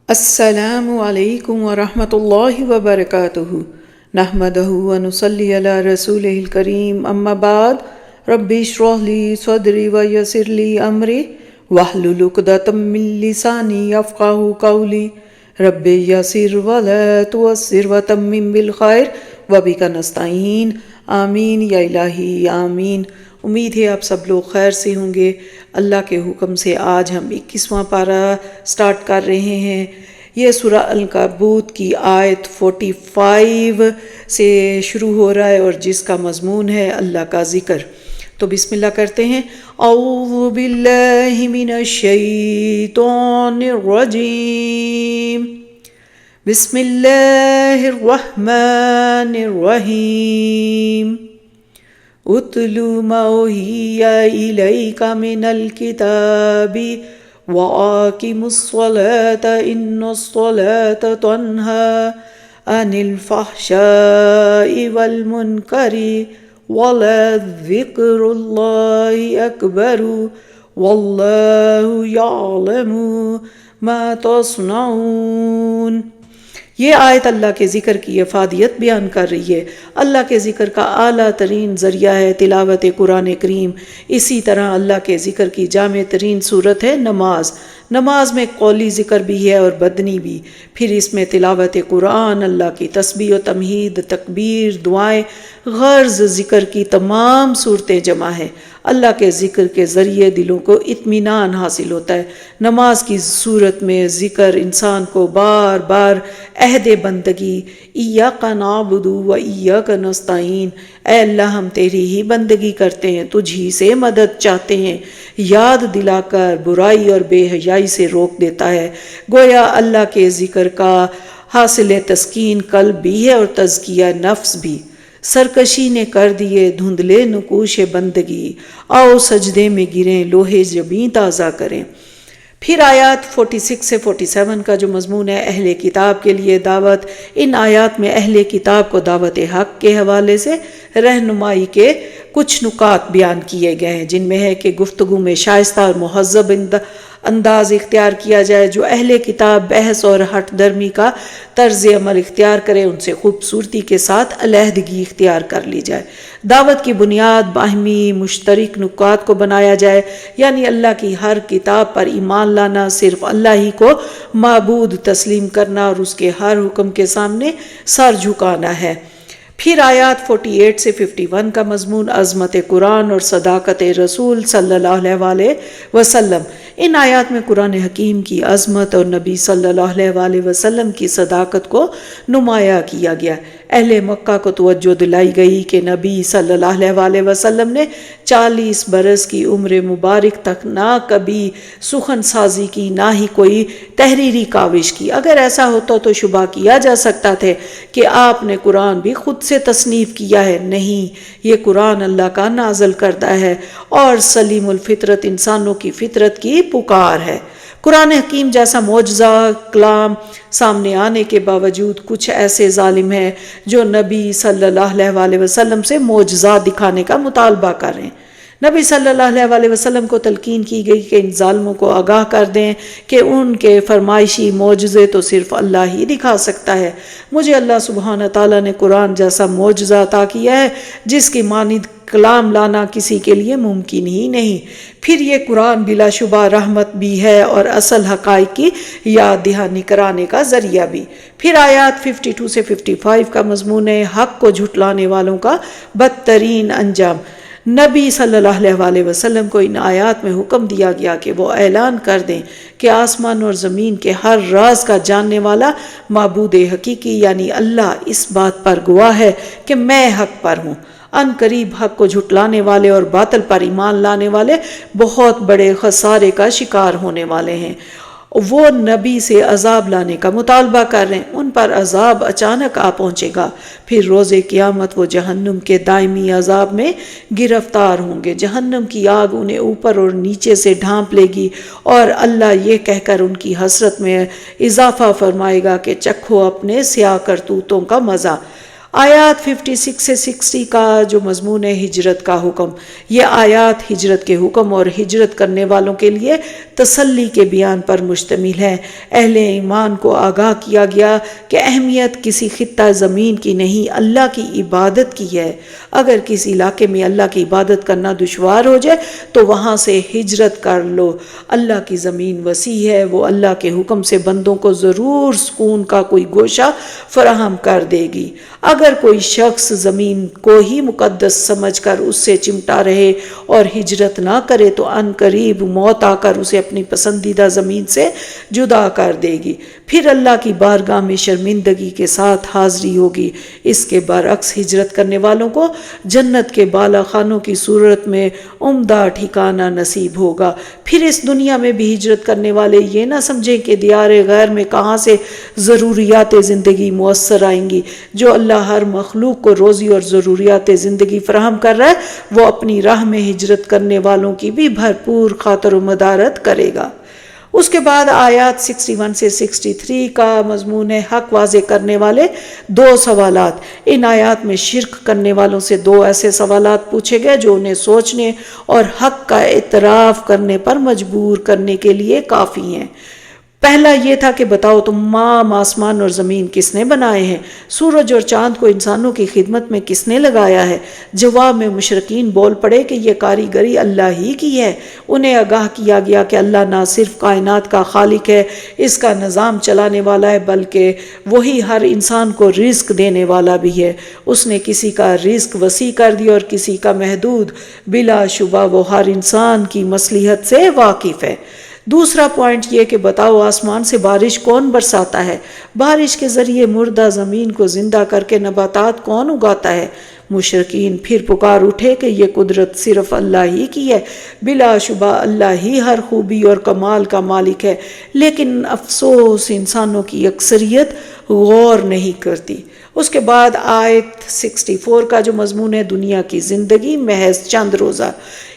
السلام علیکم ورحمۃ اللہ وبرکاتہ نحمدہ ونصلی علی رسولہ الکریم اما بعد رب اشرح لی صدری ویسر لی امری واحلل عقدۃ من لسانی یفقہوا قولی رب یسر ولا تعسر وتمم بالخیر وبک نستعین آمین یا الہی آمین۔ امید ہے آپ سب لوگ خیر سے ہوں گے۔ اللہ کے حکم سے آج ہم 21واں پارہ سٹارٹ کر رہے ہیں۔ یہ سورہ العنکبوت کی آیت 45 سے شروع ہو رہا ہے اور جس کا مضمون ہے اللہ کا ذکر۔ تو بسم اللہ کرتے ہیں۔ اعوذ باللہ من الشیطان الرجیم، بسم اللہ الرحمن الرحیم۔ اتل ما اوحی الیک من الکتاب وَآقِمُوا الصَّلَاةَ إِنَّ الصَّلَاةَ تَنْهَى عَنِ الْفَحْشَاءِ وَالْمُنكَرِ وَلَذِكْرُ اللَّهِ أَكْبَرُ وَاللَّهُ يَعْلَمُ مَا تَصْنَعُونَ۔ یہ آیت اللہ کے ذکر کی افادیت بیان کر رہی ہے۔ اللہ کے ذکر کا اعلیٰ ترین ذریعہ ہے تلاوت قرآن کریم۔ اسی طرح اللہ کے ذکر کی جامع ترین صورت ہے نماز۔ نماز میں قولی ذکر بھی ہے اور بدنی بھی۔ پھر اس میں تلاوت قرآن، اللہ کی تسبیح و تمہید، تکبیر، دعائیں، غرض ذکر کی تمام صورتیں جمع ہیں۔ اللہ کے ذکر کے ذریعے دلوں کو اطمینان حاصل ہوتا ہے۔ نماز کی صورت میں ذکر انسان کو بار بار عہد بندگی، ایاک نعبد و ایاک نستعین، اے اللہ ہم تیری ہی بندگی کرتے ہیں، تجھ ہی سے مدد چاہتے ہیں، یاد دلا کر برائی اور بے حیائی سے روک دیتا ہے۔ گویا اللہ کے ذکر کا حاصل تسکین قلب بھی ہے اور تزکیہ نفس بھی۔ سرکشی نے کر دیے دھندلے نقوش بندگی، آؤ سجدے میں گریں لوہے جبیں تازہ کریں۔ پھر آیات 46 سے 47 کا جو مضمون ہے اہل کتاب کے لیے دعوت۔ ان آیات میں اہل کتاب کو دعوت حق کے حوالے سے رہنمائی کے کچھ نکات بیان کیے گئے ہیں، جن میں ہے کہ گفتگو میں شائستہ اور مہذب انداز اختیار کیا جائے، جو اہل کتاب بحث اور ہٹ درمی کا طرز عمل اختیار کرے ان سے خوبصورتی کے ساتھ علیحدگی اختیار کر لی جائے۔ دعوت کی بنیاد باہمی مشترک نکات کو بنایا جائے، یعنی اللہ کی ہر کتاب پر ایمان لانا، صرف اللہ ہی کو معبود تسلیم کرنا اور اس کے ہر حکم کے سامنے سر جھکانا ہے۔ پھر آیات 48 سے 51 کا مضمون عظمت قرآن اور صداقت رسول صلی اللہ علیہ وسلم۔ ان آیات میں قرآن حکیم کی عظمت اور نبی صلی اللہ علیہ وسلم کی صداقت کو نمایاں کیا گیا۔ اہل مکہ کو توجہ دلائی گئی کہ نبی صلی اللہ علیہ وسلم نے 40 برس کی عمر مبارک تک نہ کبھی سخن سازی کی، نہ ہی کوئی تحریری کاوش کی۔ اگر ایسا ہوتا تو شبہ کیا جا سکتا تھا کہ آپ نے قرآن بھی خود سے تصنیف کیا ہے۔ نہیں، یہ قرآن اللہ کا نازل کردہ ہے اور سلیم الفطرت انسانوں کی فطرت کی پکار ہے۔ قرآن حکیم جیسا معجزہ کلام سامنے آنے کے باوجود کچھ ایسے ظالم ہیں جو نبی صلی اللہ علیہ وسلم سے معجزات دکھانے کا مطالبہ کر رہے ہیں۔ نبی صلی اللہ علیہ وسلم کو تلقین کی گئی کہ ان ظالموں کو آگاہ کر دیں کہ ان کے فرمائشی معجزے تو صرف اللہ ہی دکھا سکتا ہے۔ مجھے اللہ سبحانہ تعالیٰ نے قرآن جیسا معجزہ عطا کیا ہے جس کی مانند کلام لانا کسی کے لیے ممکن ہی نہیں۔ پھر یہ قرآن بلا شبہ رحمت بھی ہے اور اصل حقائق کی یاد دہانی کرانے کا ذریعہ بھی۔ پھر آیات 52 سے 55 کا مضمون ہے حق کو جھٹلانے والوں کا بدترین انجام۔ نبی صلی اللہ علیہ وسلم کو ان آیات میں حکم دیا گیا کہ وہ اعلان کر دیں کہ آسمان اور زمین کے ہر راز کا جاننے والا معبود حقیقی یعنی اللہ اس بات پر گواہ ہے کہ میں حق پر ہوں۔ ان قریب حق کو جھٹلانے والے اور باطل پر ایمان لانے والے بہت بڑے خسارے کا شکار ہونے والے ہیں۔ وہ نبی سے عذاب لانے کا مطالبہ کر رہے ہیں، ان پر عذاب اچانک آ پہنچے گا، پھر روز قیامت وہ جہنم کے دائمی عذاب میں گرفتار ہوں گے۔ جہنم کی آگ انہیں اوپر اور نیچے سے ڈھانپ لے گی اور اللہ یہ کہہ کر ان کی حسرت میں اضافہ فرمائے گا کہ چکھو اپنے سیاہ کرتوتوں کا مزہ۔ آیات 56 سے 60 کا جو مضمون ہے ہجرت کا حکم، یہ آیات ہجرت کے حکم اور ہجرت کرنے والوں کے لیے تسلی کے بیان پر مشتمل ہے۔ اہل ایمان کو آگاہ کیا گیا کہ اہمیت کسی خطہ زمین کی نہیں، اللہ کی عبادت کی ہے۔ اگر کسی علاقے میں اللہ کی عبادت کرنا دشوار ہو جائے تو وہاں سے ہجرت کر لو۔ اللہ کی زمین وسیع ہے، وہ اللہ کے حکم سے بندوں کو ضرور سکون کا کوئی گوشہ فراہم کر دے گی۔ اگر کوئی شخص زمین کو ہی مقدس سمجھ کر اس سے چمٹا رہے اور ہجرت نہ کرے تو ان قریب موت آ کر اسے اپنی پسندیدہ زمین سے جدا کر دے گی، پھر اللہ کی بارگاہ میں شرمندگی کے ساتھ حاضری ہوگی۔ اس کے برعکس ہجرت کرنے والوں کو جنت کے بالا خانوں کی صورت میں عمدہ ٹھکانہ نصیب ہوگا۔ پھر اس دنیا میں بھی ہجرت کرنے والے یہ نہ سمجھیں کہ دیار غیر میں کہاں سے ضروریات زندگی میسر آئیں گی۔ جو اللہ ہر مخلوق کو روزی اور ضروریات زندگی فراہم کر رہا ہے، وہ اپنی راہ میں ہجرت کرنے والوں کی بھی بھرپور خاطر و مدارت کرے گا۔ اس کے بعد آیات 61 سے 63 کا مضمون ہے حق واضح کرنے والے 2 سوالات۔ ان آیات میں شرک کرنے والوں سے 2 ایسے سوالات پوچھے گئے جو انہیں سوچنے اور حق کا اعتراف کرنے پر مجبور کرنے کے لیے کافی ہیں۔ پہلا یہ تھا کہ بتاؤ تمام آسمان اور زمین کس نے بنائے ہیں؟ سورج اور چاند کو انسانوں کی خدمت میں کس نے لگایا ہے؟ جواب میں مشرکین بول پڑے کہ یہ کاریگری اللہ ہی کی ہے۔ انہیں آگاہ کیا گیا کہ اللہ نہ صرف کائنات کا خالق ہے، اس کا نظام چلانے والا ہے، بلکہ وہی ہر انسان کو رزق دینے والا بھی ہے۔ اس نے کسی کا رزق وسیع کر دیا اور کسی کا محدود۔ بلا شبہ وہ ہر انسان کی مصلحت سے واقف ہے۔ دوسرا پوائنٹ یہ کہ بتاؤ آسمان سے بارش کون برساتا ہے؟ بارش کے ذریعے مردہ زمین کو زندہ کر کے نباتات کون اگاتا ہے؟ مشرکین پھر پکار اٹھے کہ یہ قدرت صرف اللہ ہی کی ہے، بلا شبہ اللہ ہی ہر خوبی اور کمال کا مالک ہے، لیکن افسوس انسانوں کی اکثریت غور نہیں کرتی۔ اس کے بعد آیت 64 کا جو مضمون ہے دنیا کی زندگی محض چند روزہ۔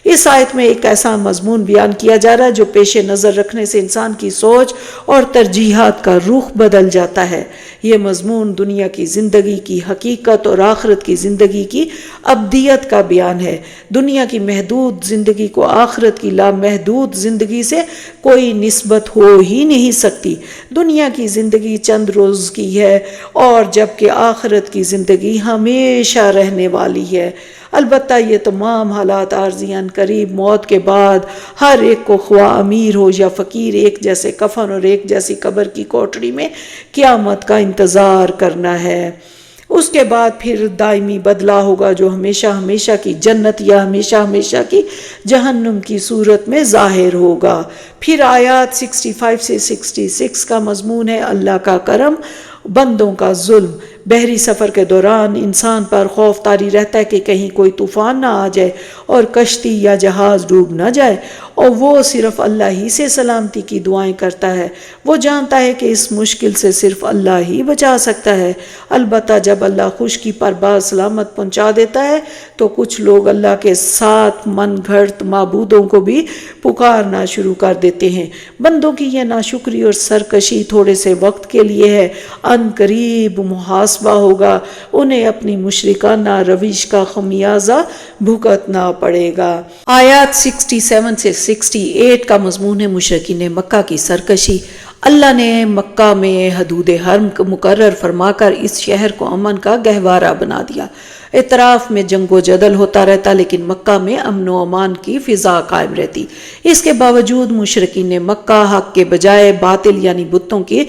اس آیت میں ایک ایسا مضمون بیان کیا جا رہا ہے جو پیش نظر رکھنے سے انسان کی سوچ اور ترجیحات کا رخ بدل جاتا ہے۔ یہ مضمون دنیا کی زندگی کی حقیقت اور آخرت کی زندگی کی ابدیت کا بیان ہے۔ دنیا کی محدود زندگی کو آخرت کی لامحدود زندگی سے کوئی نسبت ہو ہی نہیں سکتی۔ دنیا کی زندگی چند روز کی ہے اور جبکہ آخرت کی زندگی ہمیشہ رہنے والی ہے۔ البتہ یہ تمام حالات عارضی ان قریب موت کے بعد ہر ایک کو خواہ امیر ہو یا فقیر ایک جیسے کفن اور ایک جیسی قبر کی کوٹڑی میں قیامت کا انتظار کرنا ہے۔ اس کے بعد پھر دائمی بدلہ ہوگا جو ہمیشہ ہمیشہ کی جنت یا ہمیشہ ہمیشہ کی جہنم کی صورت میں ظاہر ہوگا۔ پھر آیات 65 سے 66 کا مضمون ہے اللہ کا کرم، بندوں کا ظلم۔ بحری سفر کے دوران انسان پر خوف طاری رہتا ہے کہ کہیں کوئی طوفان نہ آ جائے اور کشتی یا جہاز ڈوب نہ جائے، اور وہ صرف اللہ ہی سے سلامتی کی دعائیں کرتا ہے۔ وہ جانتا ہے کہ اس مشکل سے صرف اللہ ہی بچا سکتا ہے۔ البتہ جب اللہ خشکی پر باز سلامت پہنچا دیتا ہے تو کچھ لوگ اللہ کے ساتھ من گھڑت معبودوں کو بھی پکارنا شروع کر دیتے ہیں۔ بندوں کی یہ ناشکری اور سرکشی تھوڑے سے وقت کے لیے ہے، ان قریب محاسبہ ہوگا، انہیں اپنی مشرکانہ روش کا خمیازہ بھگتنا پڑے گا۔ آیات 67 سے 68 کا مضمون ہے مشرکین مکہ کی سرکشی۔ اللہ نے مکہ میں حدود حرم مقرر فرما کر اس شہر کو امن کا گہوارہ بنا دیا۔ اطراف میں جنگ و جدل ہوتا رہتا لیکن مکہ میں امن و امان کی فضا قائم رہتی۔ اس کے باوجود مشرکین مکہ حق کے بجائے باطل یعنی بتوں کی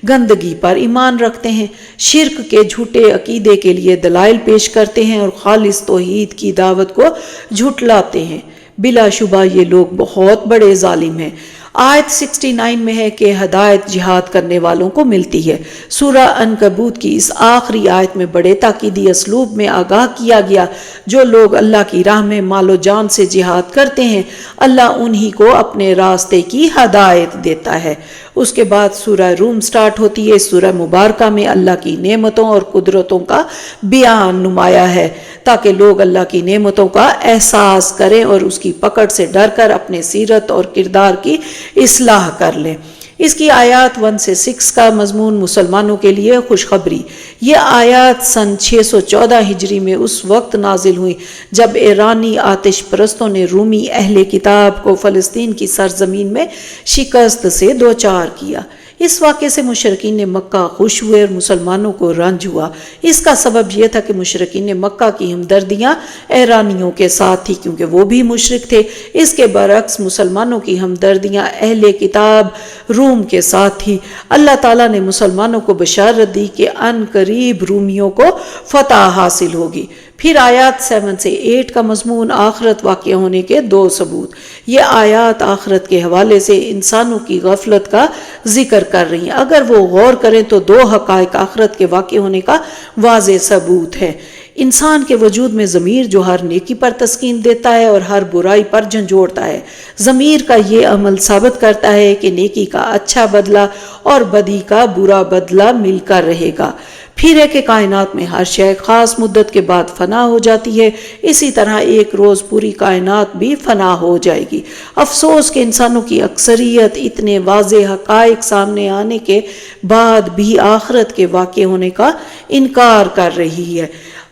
گندگی پر ایمان رکھتے ہیں، شرک کے جھوٹے عقیدے کے لیے دلائل پیش کرتے ہیں اور خالص توحید کی دعوت کو جھٹلاتے ہیں۔ بلا شبہ یہ لوگ بہت بڑے ظالم ہیں۔ آیت 69 میں ہے کہ ہدایت جہاد کرنے والوں کو ملتی ہے۔ سورہ عنکبوت کی اس آخری آیت میں بڑے تاکیدی اسلوب میں آگاہ کیا گیا جو لوگ اللہ کی راہ میں مال و جان سے جہاد کرتے ہیں، اللہ انہی کو اپنے راستے کی ہدایت دیتا ہے۔ اس کے بعد سورہ روم سٹارٹ ہوتی ہے۔ سورہ مبارکہ میں اللہ کی نعمتوں اور قدرتوں کا بیان نمایاں ہے تاکہ لوگ اللہ کی نعمتوں کا احساس کریں اور اس کی پکڑ سے ڈر کر اپنے سیرت اور کردار کی اصلاح کر لیں۔ اس کی آیات 1 سے 6 کا مضمون مسلمانوں کے لیے خوشخبری۔ یہ آیات سن 614 ہجری میں اس وقت نازل ہوئی جب ایرانی آتش پرستوں نے رومی اہل کتاب کو فلسطین کی سرزمین میں شکست سے دوچار کیا۔ اس واقعے سے مشرکین مکہ خوش ہوئے اور مسلمانوں کو رنج ہوا۔ اس کا سبب یہ تھا کہ مشرکین مکہ کی ہمدردیاں ایرانیوں کے ساتھ تھی کیونکہ وہ بھی مشرک تھے۔ اس کے برعکس مسلمانوں کی ہمدردیاں اہل کتاب روم کے ساتھ تھی۔ اللہ تعالیٰ نے مسلمانوں کو بشارت دی کہ ان قریب رومیوں کو فتح حاصل ہوگی۔ پھر آیات 7 سے 8 کا مضمون آخرت واقع ہونے کے 2 ثبوت۔ یہ آیات آخرت کے حوالے سے انسانوں کی غفلت کا ذکر کر رہی ہیں۔ اگر وہ غور کریں تو 2 حقائق آخرت کے واقع ہونے کا واضح ثبوت ہے۔ انسان کے وجود میں ضمیر جو ہر نیکی پر تسکین دیتا ہے اور ہر برائی پر جھنجھوڑتا ہے۔ ضمیر کا یہ عمل ثابت کرتا ہے کہ نیکی کا اچھا بدلہ اور بدی کا برا بدلہ مل کر رہے گا۔ پھر ہے کہ کائنات میں ہر شے خاص مدت کے بعد فنا ہو جاتی ہے، اسی طرح ایک روز پوری کائنات بھی فنا ہو جائے گی۔ افسوس کہ انسانوں کی اکثریت اتنے واضح حقائق سامنے آنے کے بعد بھی آخرت کے واقع ہونے کا انکار کر رہی ہے۔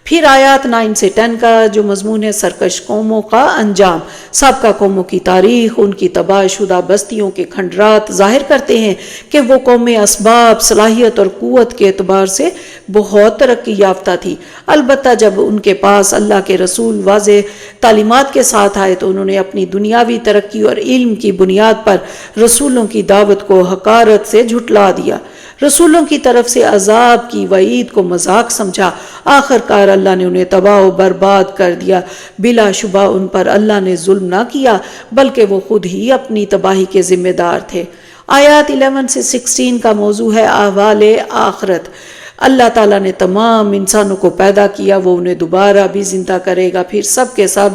پھر آیات 9 سے 10 کا جو مضمون ہے سرکش قوموں کا انجام۔ سابقہ قوموں کی تاریخ ان کی تباہ شدہ بستیوں کے کھنڈرات ظاہر کرتے ہیں کہ وہ قومیں اسباب، صلاحیت اور قوت کے اعتبار سے بہت ترقی یافتہ تھی۔ البتہ جب ان کے پاس اللہ کے رسول واضح تعلیمات کے ساتھ آئے تو انہوں نے اپنی دنیاوی ترقی اور علم کی بنیاد پر رسولوں کی دعوت کو حقارت سے جھٹلا دیا۔ رسولوں کی طرف سے عذاب کی وعید کو مذاق سمجھا۔ آخر کار اللہ نے انہیں تباہ و برباد کر دیا۔ بلا شبہ ان پر اللہ نے ظلم نہ کیا بلکہ وہ خود ہی اپنی تباہی کے ذمہ دار تھے۔ آیات 11 سے 16 کا موضوع ہے احوال آخرت۔ اللہ تعالیٰ نے تمام انسانوں کو پیدا کیا، وہ انہیں دوبارہ بھی زندہ کرے گا، پھر سب کے سب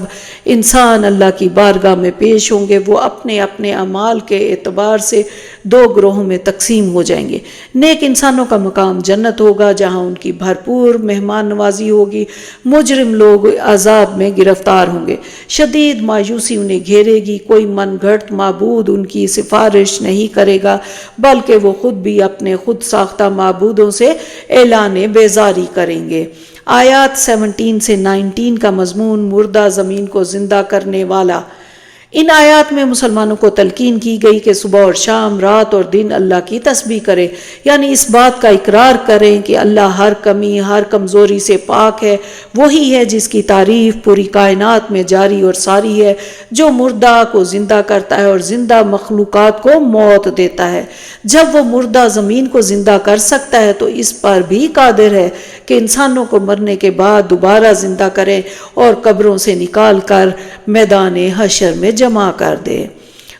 انسان اللہ کی بارگاہ میں پیش ہوں گے۔ وہ اپنے اپنے اعمال کے اعتبار سے 2 گروہوں میں تقسیم ہو جائیں گے۔ نیک انسانوں کا مقام جنت ہوگا جہاں ان کی بھرپور مہمان نوازی ہوگی۔ مجرم لوگ عذاب میں گرفتار ہوں گے، شدید مایوسی انہیں گھیرے گی، کوئی من گھڑت معبود ان کی سفارش نہیں کرے گا بلکہ وہ خود بھی اپنے خود ساختہ معبودوں سے اعلان بیزاری کریں گے۔ آیات 17 سے 19 کا مضمون مردہ زمین کو زندہ کرنے والا۔ ان آیات میں مسلمانوں کو تلقین کی گئی کہ صبح اور شام، رات اور دن اللہ کی تسبیح کرے، یعنی اس بات کا اقرار کریں کہ اللہ ہر کمی، ہر کمزوری سے پاک ہے۔ وہی ہے جس کی تعریف پوری کائنات میں جاری اور ساری ہے، جو مردہ کو زندہ کرتا ہے اور زندہ مخلوقات کو موت دیتا ہے۔ جب وہ مردہ زمین کو زندہ کر سکتا ہے تو اس پر بھی قادر ہے کہ انسانوں کو مرنے کے بعد دوبارہ زندہ کرے اور قبروں سے نکال کر میدان حشر میں جمع کر دے۔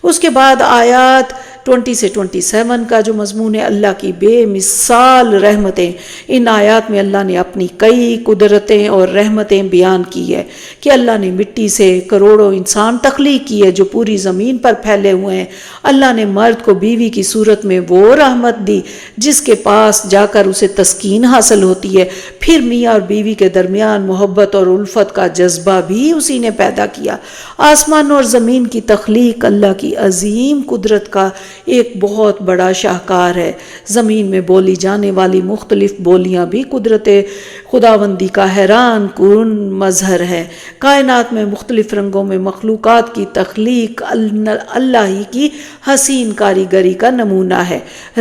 اس کے بعد آیات 20 سے 27 کا جو مضمون ہے اللہ کی بے مثال رحمتیں۔ ان آیات میں اللہ نے اپنی کئی قدرتیں اور رحمتیں بیان کی ہے کہ اللہ نے مٹی سے کروڑوں انسان تخلیق کی ہے جو پوری زمین پر پھیلے ہوئے ہیں۔ اللہ نے مرد کو بیوی کی صورت میں وہ رحمت دی جس کے پاس جا کر اسے تسکین حاصل ہوتی ہے۔ پھر میاں اور بیوی کے درمیان محبت اور الفت کا جذبہ بھی اسی نے پیدا کیا۔ آسمان اور زمین کی تخلیق اللہ کی عظیم قدرت کا ایک بہت بڑا شاہکار ہے۔ زمین میں بولی جانے والی مختلف بولیاں بھی قدرت خداوندی کا حیران کن مظہر ہے۔ کائنات میں مختلف رنگوں میں مخلوقات کی تخلیق اللہ ہی کی حسین کاریگری کا نمونہ ہے۔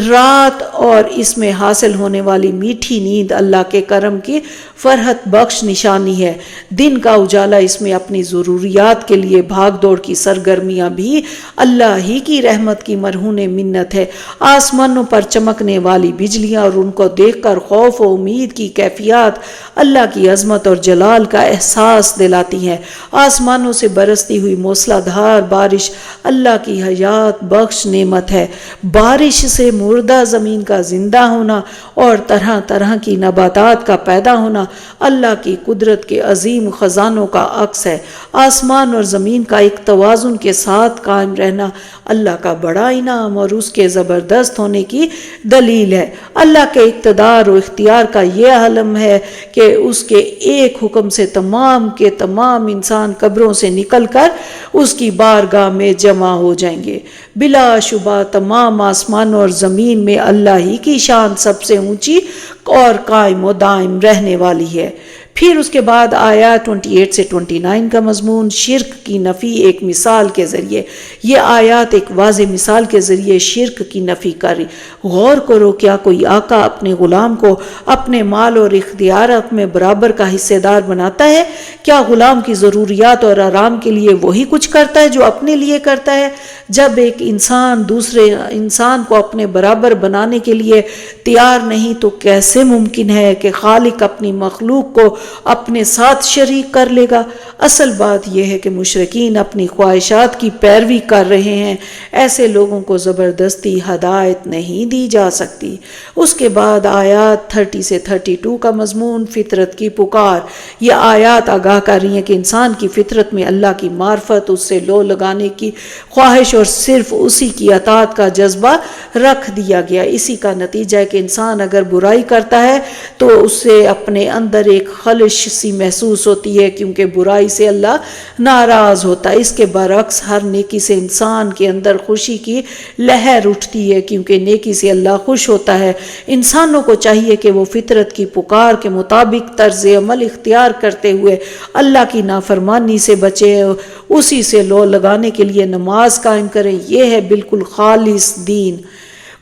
رات اور اس میں حاصل ہونے والی میٹھی نیند اللہ کے کرم کی فرحت بخش نشانی ہے۔ دن کا اجالا اس میں اپنی ضروریات کے لیے بھاگ دوڑ کی سرگرمیاں بھی اللہ ہی کی رحمت کی مرہون منت ہے۔ آسمانوں پر چمکنے والی بجلیاں اور ان کو دیکھ کر خوف و امید کی کیفیات اللہ کی عظمت اور جلال کا احساس دلاتی ہیں۔ آسمانوں سے برستی ہوئی موسلا دھار بارش اللہ کی حیات بخش نعمت ہے۔ بارش سے مردہ زمین کا زندہ ہونا اور طرح طرح کی نباتات کا پیدا ہونا اللہ کی قدرت کے عظیم خزانوں کا عکس ہے۔ آسمان اور زمین کا ایک توازن کے ساتھ قائم رہنا اللہ کا بڑا انعام تمام اور اس کے زبردست ہونے کی دلیل ہے۔ اللہ کے اقتدار و اختیار کا یہ عالم ہے کہ اس کے ایک حکم سے تمام کے تمام انسان قبروں سے نکل کر اس کی بارگاہ میں جمع ہو جائیں گے۔ بلا شبہ تمام آسمانوں اور زمین میں اللہ ہی کی شان سب سے اونچی اور قائم و دائم رہنے والی ہے۔ پھر اس کے بعد آیات 28 سے 29 کا مضمون شرک کی نفی ایک مثال کے ذریعے۔ یہ آیات ایک واضح مثال کے ذریعے شرک کی نفی کر رہی۔ غور کرو، کیا کوئی آقا اپنے غلام کو اپنے مال اور اختیارات میں برابر کا حصے دار بناتا ہے؟ کیا غلام کی ضروریات اور آرام کے لیے وہی کچھ کرتا ہے جو اپنے لیے کرتا ہے؟ جب ایک انسان دوسرے انسان کو اپنے برابر بنانے کے لیے تیار نہیں تو کیسے ممکن ہے کہ خالق اپنی مخلوق کو اپنے ساتھ شریک کر لے گا؟ اصل بات یہ ہے کہ مشرکین اپنی خواہشات کی پیروی کر رہے ہیں۔ ایسے لوگوں کو زبردستی ہدایت نہیں دی جا سکتی۔ اس کے بعد آیات 30 سے 32 کا مضمون فطرت کی پکار۔ یہ آیات آگاہ کر رہی ہیں کہ انسان کی فطرت میں اللہ کی معرفت، اس سے لو لگانے کی خواہش اور صرف اسی کی اطاعت کا جذبہ رکھ دیا گیا۔ اسی کا نتیجہ ہے کہ انسان اگر برائی کرتا ہے تو اسے اپنے اندر ایک خلش سی محسوس ہوتی ہے، کیونکہ برائی سے اللہ ناراض ہوتا ہے۔ اس کے برعکس ہر نیکی سے انسان کے اندر خوشی کی لہر اٹھتی ہے، کیونکہ نیکی سے اللہ خوش ہوتا ہے۔ انسانوں کو چاہیے کہ وہ فطرت کی پکار کے مطابق طرز عمل اختیار کرتے ہوئے اللہ کی نافرمانی سے بچے، اسی سے لو لگانے کے لیے نماز قائم کریں۔ یہ ہے بالکل خالص دین۔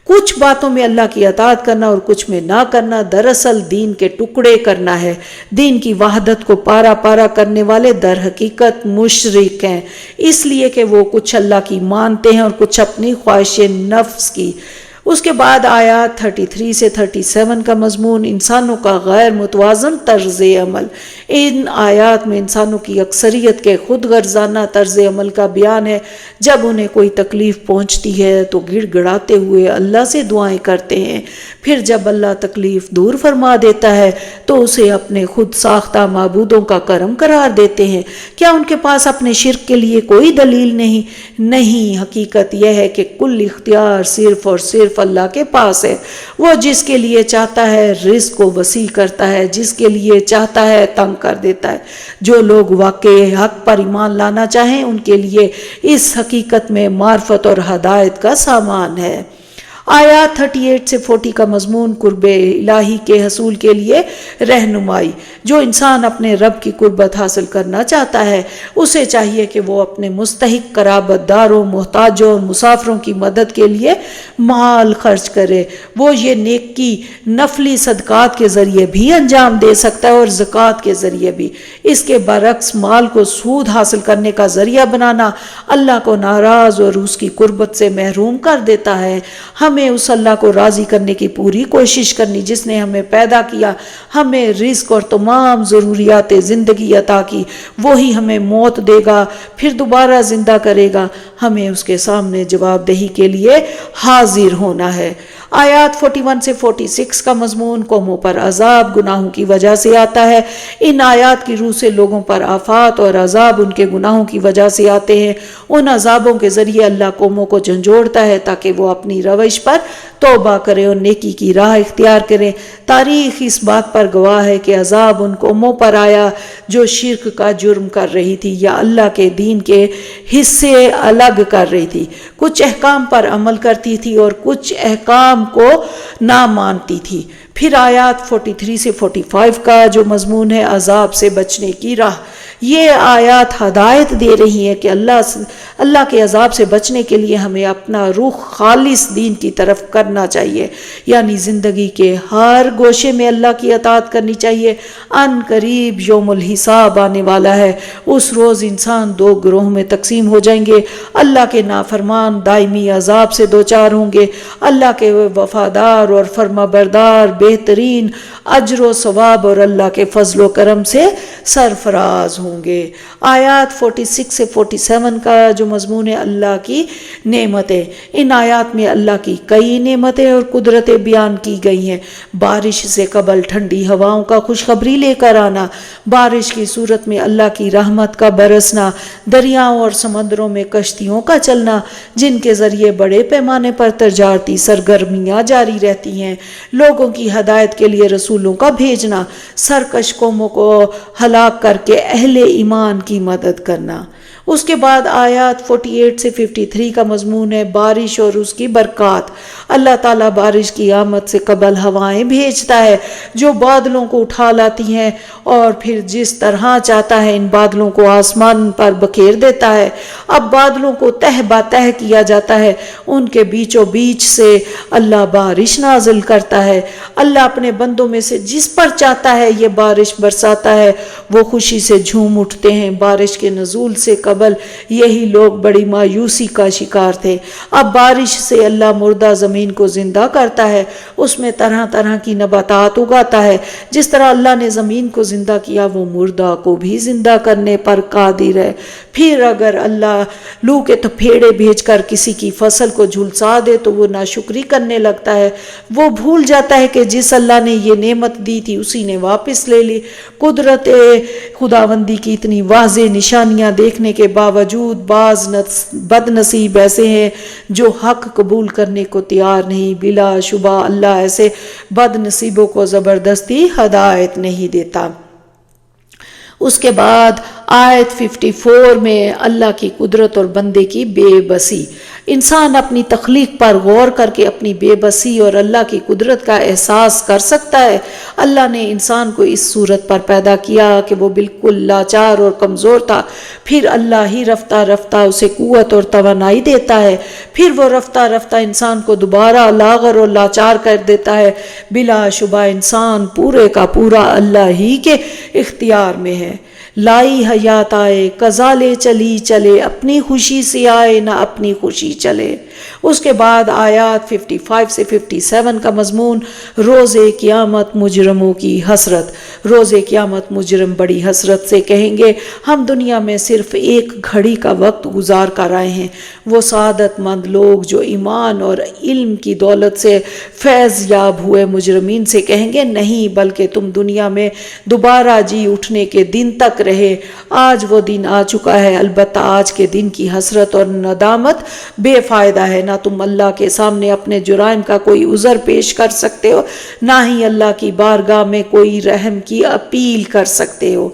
کچھ باتوں میں اللہ کی اطاعت کرنا اور کچھ میں نہ کرنا دراصل دین کے ٹکڑے کرنا ہے۔ دین کی وحدت کو پارا پارا کرنے والے در حقیقت مشرک ہیں، اس لیے کہ وہ کچھ اللہ کی مانتے ہیں اور کچھ اپنی خواہش نفس کی۔ اس کے بعد آیات 33 سے 37 کا مضمون انسانوں کا غیر متوازن طرز عمل۔ ان آیات میں انسانوں کی اکثریت کے خود غرضانہ طرز عمل کا بیان ہے۔ جب انہیں کوئی تکلیف پہنچتی ہے تو گڑ گڑاتے ہوئے اللہ سے دعائیں کرتے ہیں، پھر جب اللہ تکلیف دور فرما دیتا ہے تو اسے اپنے خود ساختہ معبودوں کا کرم قرار دیتے ہیں۔ کیا ان کے پاس اپنے شرک کے لیے کوئی دلیل نہیں، حقیقت یہ ہے کہ کل اختیار صرف اور صرف اللہ کے پاس ہے۔ وہ جس کے لیے چاہتا ہے رزق کو وسیع کرتا ہے، جس کے لیے چاہتا ہے تنگ کر دیتا ہے۔ جو لوگ واقع حق پر ایمان لانا چاہیں ان کے لیے اس حقیقت میں معرفت اور ہدایت کا سامان ہے۔ آیات 38 سے 40 کا مضمون قرب الہی کے حصول کے لیے رہنمائی۔ جو انسان اپنے رب کی قربت حاصل کرنا چاہتا ہے اسے چاہیے کہ وہ اپنے مستحق قرابت داروں، محتاجوں اور مسافروں کی مدد کے لیے مال خرچ کرے۔ وہ یہ نیکی نفلی صدقات کے ذریعے بھی انجام دے سکتا ہے اور زکوٰۃ کے ذریعے بھی۔ اس کے برعکس مال کو سود حاصل کرنے کا ذریعہ بنانا اللہ کو ناراض اور اس کی قربت سے محروم کر دیتا ہے۔ ہمیں اس اللہ کو راضی کرنے کی پوری کوشش کرنی جس نے ہمیں پیدا کیا، ہمیں رزق اور تمام ضروریات زندگی عطا کی۔ وہی ہمیں موت دے گا، پھر دوبارہ زندہ کرے گا۔ ہمیں اس کے سامنے جواب دہی کے لیے حاضر ہونا ہے۔ آیات 41 سے 46 کا مضمون قوموں پر عذاب گناہوں کی وجہ سے آتا ہے۔ ان آیات کی روح سے لوگوں پر آفات اور عذاب ان کے گناہوں کی وجہ سے آتے ہیں۔ ان عذابوں کے ذریعے اللہ قوموں کو جھنجھوڑتا ہے تاکہ وہ اپنی روش پر توبہ کریں اور نیکی کی راہ اختیار کریں۔ تاریخ اس بات پر گواہ ہے کہ عذاب ان قوموں پر آیا جو شرک کا جرم کر رہی تھی یا اللہ کے دین کے حصے الگ کر رہی تھی۔ کچھ احکام پر عمل کرتی تھی اور کچھ احکام کو نہ مانتی تھی۔ پھر آیات 43 سے 45 کا جو مضمون ہے عذاب سے بچنے کی راہ۔ یہ آیات ہدایت دے رہی ہیں کہ اللہ کے عذاب سے بچنے کے لیے ہمیں اپنا رخ خالص دین کی طرف کرنا چاہیے، یعنی زندگی کے ہر گوشے میں اللہ کی اطاعت کرنی چاہیے۔ ان قریب یوم الحساب آنے والا ہے۔ اس روز انسان دو گروہ میں تقسیم ہو جائیں گے۔ اللہ کے نافرمان دائمی عذاب سے دوچار ہوں گے، اللہ کے وفادار اور فرما بردار بہترین اجر و ثواب اور اللہ کے فضل و کرم سے سرفراز ہوں گے۔ آیات 46 سے 47 کا جو مضمون ہے اللہ کی نعمتیں۔ ان آیات میں اللہ کی کئی نعمتیں اور قدرتیں بیان کی گئی ہیں۔ بارش سے قبل ٹھنڈی ہواؤں کا خوشخبری لے کر آنا، بارش کی صورت میں اللہ کی رحمت کا برسنا، دریاؤں اور سمندروں میں کشتیوں کا چلنا جن کے ذریعے بڑے پیمانے پر تجارتی سرگرمیاں جاری رہتی ہیں، لوگوں کی ہدایت کے لیے رسولوں کا بھیجنا، سرکش قوموں کو ہلاک کر کے اہل ایمان کی مدد کرنا۔ اس کے بعد آیات 48 سے 53 کا مضمون ہے بارش اور اس کی برکات۔ اللہ تعالیٰ بارش کی آمد سے قبل ہوائیں بھیجتا ہے جو بادلوں کو اٹھا لاتی ہیں اور پھر جس طرح چاہتا ہے ان بادلوں کو آسمان پر بکھیر دیتا ہے۔ اب بادلوں کو تہ بتہ کیا جاتا ہے، ان کے بیچوں بیچ سے اللہ بارش نازل کرتا ہے۔ اللہ اپنے بندوں میں سے جس پر چاہتا ہے یہ بارش برساتا ہے، وہ خوشی سے جھوم اٹھتے ہیں۔ بارش کے نزول سے قبل یہی لوگ بڑی مایوسی کا شکار تھے۔ اب بارش سے اللہ مردہ زمین کو زندہ کرتا ہے، اس میں طرح طرح کی نباتات اگاتا ہے۔ جس طرح اللہ نے زمین کو زندہ کیا وہ مردہ کو بھی زندہ کرنے پر قادر ہے۔ پھر اگر اللہ لو کے تپھیڑے بھیج کر کسی کی فصل کو جھلسا دے تو وہ ناشکری کرنے لگتا ہے، وہ بھول جاتا ہے کہ جس اللہ نے یہ نعمت دی تھی اسی نے واپس لے لی۔ قدرت خداوندی کی اتنی واضح نشانیاں دیکھنے کے باوجود بعض بد نصیب ایسے ہیں جو حق قبول کرنے کو تیار نہیں۔ بلا شبہ اللہ ایسے بد نصیبوں کو زبردستی ہدایت نہیں دیتا۔ اس کے بعد آیت 54 میں اللہ کی قدرت اور بندے کی بے بسی۔ انسان اپنی تخلیق پر غور کر کے اپنی بے بسی اور اللہ کی قدرت کا احساس کر سکتا ہے۔ اللہ نے انسان کو اس صورت پر پیدا کیا کہ وہ بالکل لاچار اور کمزور تھا، پھر اللہ ہی رفتہ رفتہ اسے قوت اور توانائی دیتا ہے، پھر وہ رفتہ رفتہ انسان کو دوبارہ لاغر اور لاچار کر دیتا ہے۔ بلا شبہ انسان پورے کا پورا اللہ ہی کے اختیار میں ہے۔ لائی حیات آئے کزالے چلی چلے، اپنی خوشی سے آئے نہ اپنی خوشی چلے۔ اس کے بعد آیات 55 سے 57 کا مضمون روز قیامت مجرموں کی حسرت۔ روز قیامت مجرم بڑی حسرت سے کہیں گے ہم دنیا میں صرف ایک گھڑی کا وقت گزار کر آئے ہیں۔ وہ سعادت مند لوگ جو ایمان اور علم کی دولت سے فیض یاب ہوئے مجرمین سے کہیں گے نہیں، بلکہ تم دنیا میں دوبارہ جی اٹھنے کے دن تک رہے۔ آج وہ دن آ چکا ہے، البتہ آج کے دن کی حسرت اور ندامت بے فائدہ ہے۔ نہ تم اللہ کے سامنے اپنے جرائم کا کوئی عذر پیش کر سکتے ہو، نہ ہی اللہ کی بارگاہ میں کوئی رحم کی اپیل کر سکتے ہو۔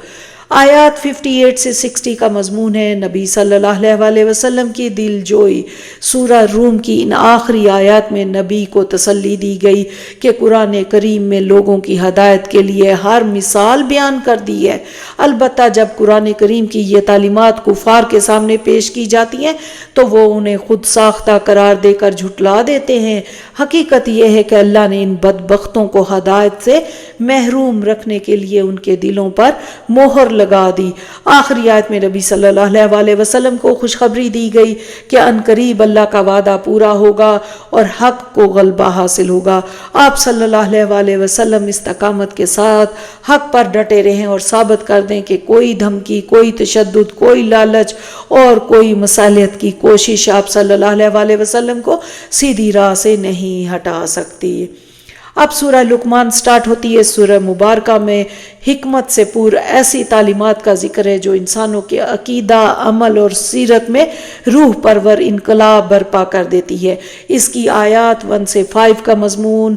آیات 58 سے 60 کا مضمون ہے نبی صلی اللہ علیہ وسلم کی دل جوئی۔ سورہ روم کی ان آخری آیات میں نبی کو تسلی دی گئی کہ قرآن کریم میں لوگوں کی ہدایت کے لیے ہر مثال بیان کر دی ہے۔ البتہ جب قرآن کریم کی یہ تعلیمات کفار کے سامنے پیش کی جاتی ہیں تو وہ انہیں خود ساختہ قرار دے کر جھٹلا دیتے ہیں۔ حقیقت یہ ہے کہ اللہ نے ان بدبختوں کو ہدایت سے محروم رکھنے کے لیے ان کے دلوں پر مہر لگا دی۔ آخری آیت میں نبی صلی اللہ علیہ وسلم کو خوشخبری دی گئی کہ عنقریب اللہ کا وعدہ پورا ہوگا اور حق کو غلبہ حاصل ہوگا۔ آپ صلی اللہ علیہ وسلم استقامت کے ساتھ حق پر ڈٹے رہیں اور ثابت کر دیں کہ کوئی دھمکی، کوئی تشدد، کوئی لالچ اور کوئی مصالحت کی کوشش آپ صلی اللہ علیہ وسلم کو سیدھی راہ سے نہیں ہٹا سکتی۔ اب سورہ لقمان سٹارٹ ہوتی ہے۔ سورہ مبارکہ میں حکمت سے پور ایسی تعلیمات کا ذکر ہے جو انسانوں کے عقیدہ، عمل اور سیرت میں روح پرور انقلاب برپا کر دیتی ہے۔ اس کی آیات 1 سے 5 کا مضمون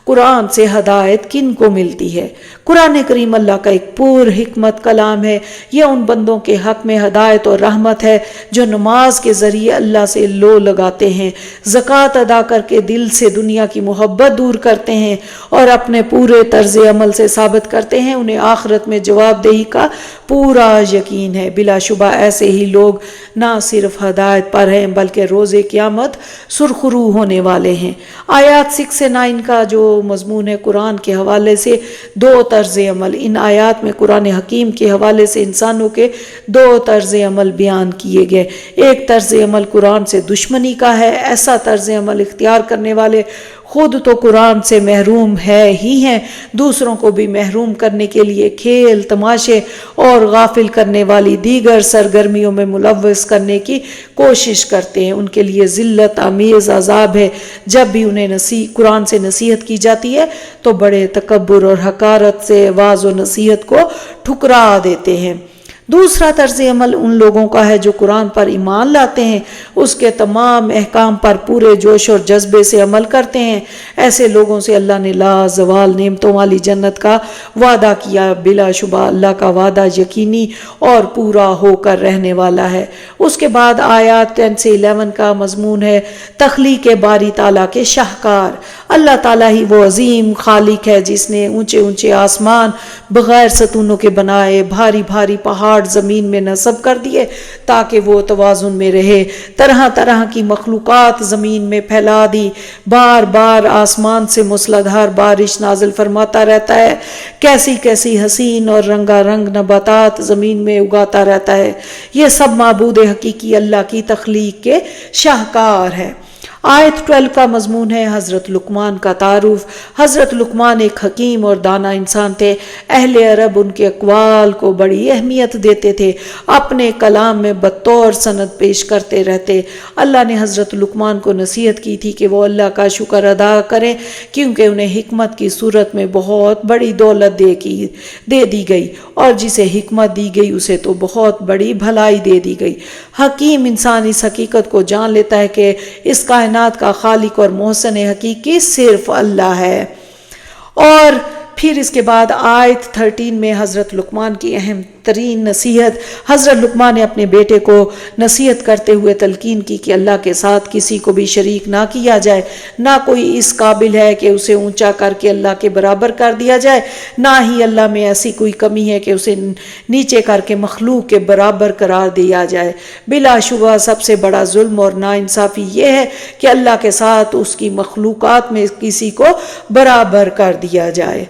قرآن سے ہدایت کن کو ملتی ہے۔ قرآن کریم اللہ کا ایک پر حکمت کلام ہے۔ یہ ان بندوں کے حق میں ہدایت اور رحمت ہے جو نماز کے ذریعے اللہ سے لو لگاتے ہیں، زکوٰۃ ادا کر کے دل سے دنیا کی محبت دور کرتے ہیں اور اپنے پورے طرز عمل سے ثابت کرتے ہیں انہیں آخرت میں جواب دہی کا پورا یقین ہے۔ بلا شبہ ایسے ہی لوگ نہ صرف ہدایت پر ہیں بلکہ روز قیامت سرخرو ہونے والے ہیں۔ آیات 6 سے 9 کا جو مضمون ہے قرآن کے حوالے سے دو طرز عمل۔ ان آیات میں قرآن حکیم کے حوالے سے انسانوں کے دو طرز عمل بیان کیے گئے۔ ایک طرز عمل قرآن سے دشمنی کا ہے۔ ایسا طرز عمل اختیار کرنے والے خود تو قرآن سے محروم ہے ہی ہیں، دوسروں کو بھی محروم کرنے کے لیے کھیل تماشے اور غافل کرنے والی دیگر سرگرمیوں میں ملوث کرنے کی کوشش کرتے ہیں۔ ان کے لیے ذلت آمیز عذاب ہے۔ جب بھی انہیں قرآن سے نصیحت کی جاتی ہے تو بڑے تکبر اور حقارت سے واعظ و نصیحت کو ٹھکرا دیتے ہیں۔ دوسرا طرز عمل ان لوگوں کا ہے جو قرآن پر ایمان لاتے ہیں، اس کے تمام احکام پر پورے جوش اور جذبے سے عمل کرتے ہیں۔ ایسے لوگوں سے اللہ نے لا زوال نعمتوں والی جنت کا وعدہ کیا۔ بلا شبہ اللہ کا وعدہ یقینی اور پورا ہو کر رہنے والا ہے۔ اس کے بعد آیات 10 سے 11 کا مضمون ہے تخلیق باری تعالیٰ کے شاہکار۔ اللہ تعالیٰ ہی وہ عظیم خالق ہے جس نے اونچے اونچے آسمان بغیر ستونوں کے بنائے، بھاری بھاری پہاڑ زمین میں نصب کر دیے تاکہ وہ توازن میں رہے، طرح طرح کی مخلوقات زمین میں پھیلا دی، بار بار آسمان سے موسلادھار بارش نازل فرماتا رہتا ہے، کیسی کیسی حسین اور رنگا رنگ نباتات زمین میں اگاتا رہتا ہے۔ یہ سب معبود حقیقی اللہ کی تخلیق کے شاہکار ہے۔ آیت 12 کا مضمون ہے حضرت لقمان کا تعارف۔ حضرت لقمان ایک حکیم اور دانا انسان تھے۔ اہل عرب ان کے اقوال کو بڑی اہمیت دیتے تھے، اپنے کلام میں بطور سند پیش کرتے رہتے۔ اللہ نے حضرت لقمان کو نصیحت کی تھی کہ وہ اللہ کا شکر ادا کریں کیونکہ انہیں حکمت کی صورت میں بہت بڑی دولت دے دی گئی، اور جسے حکمت دی گئی اسے تو بہت بڑی بھلائی دے دی گئی۔ حکیم انسان اس حقیقت کو جان لیتا ہے کہ اس کائنات کا خالق اور محسن حقیقی صرف اللہ ہے۔ اور پھر اس کے بعد آیت 13 میں حضرت لقمان کی اہم ترین نصیحت، حضرت لقمان نے اپنے بیٹے کو نصیحت کرتے ہوئے تلقین کی کہ اللہ کے ساتھ کسی کو بھی شریک نہ کیا جائے، نہ کوئی اس قابل ہے کہ اسے اونچا کر کے اللہ کے برابر کر دیا جائے، نہ ہی اللہ میں ایسی کوئی کمی ہے کہ اسے نیچے کر کے مخلوق کے برابر قرار دیا جائے۔ بلا شبہ سب سے بڑا ظلم اور ناانصافی یہ ہے کہ اللہ کے ساتھ اس کی مخلوقات میں کسی کو برابر کر دیا جائے۔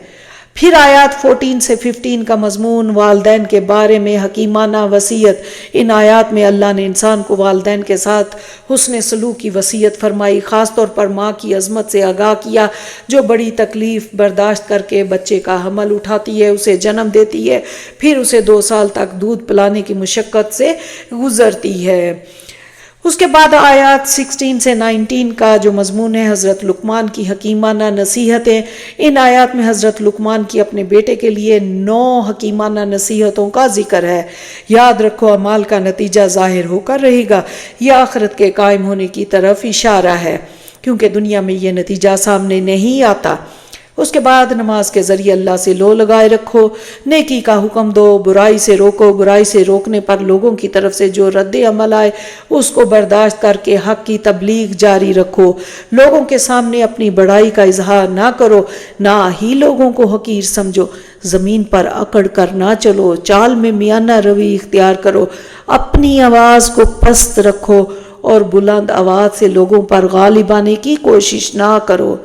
پھر آیات 14 سے 15 کا مضمون والدین کے بارے میں حکیمانہ وصیت۔ ان آیات میں اللہ نے انسان کو والدین کے ساتھ حسن سلوک کی وصیت فرمائی، خاص طور پر ماں کی عظمت سے آگاہ کیا جو بڑی تکلیف برداشت کر کے بچے کا حمل اٹھاتی ہے، اسے جنم دیتی ہے، پھر اسے 2 سال تک دودھ پلانے کی مشقت سے گزرتی ہے۔ اس کے بعد آیات 16 سے 19 کا جو مضمون ہے حضرت لقمان کی حکیمانہ نصیحتیں۔ ان آیات میں حضرت لقمان کی اپنے بیٹے کے لیے 9 حکیمانہ نصیحتوں کا ذکر ہے۔ یاد رکھو اعمال کا نتیجہ ظاہر ہو کر رہے گا، یہ آخرت کے قائم ہونے کی طرف اشارہ ہے کیونکہ دنیا میں یہ نتیجہ سامنے نہیں آتا۔ اس کے بعد نماز کے ذریعے اللہ سے لو لگائے رکھو، نیکی کا حکم دو، برائی سے روکو، برائی سے روکنے پر لوگوں کی طرف سے جو رد عمل آئے اس کو برداشت کر کے حق کی تبلیغ جاری رکھو، لوگوں کے سامنے اپنی بڑائی کا اظہار نہ کرو، نہ ہی لوگوں کو حقیر سمجھو، زمین پر اکڑ کر نہ چلو، چال میں میانہ روی اختیار کرو، اپنی آواز کو پست رکھو اور بلند آواز سے لوگوں پر غالب آنے کی کوشش نہ کرو۔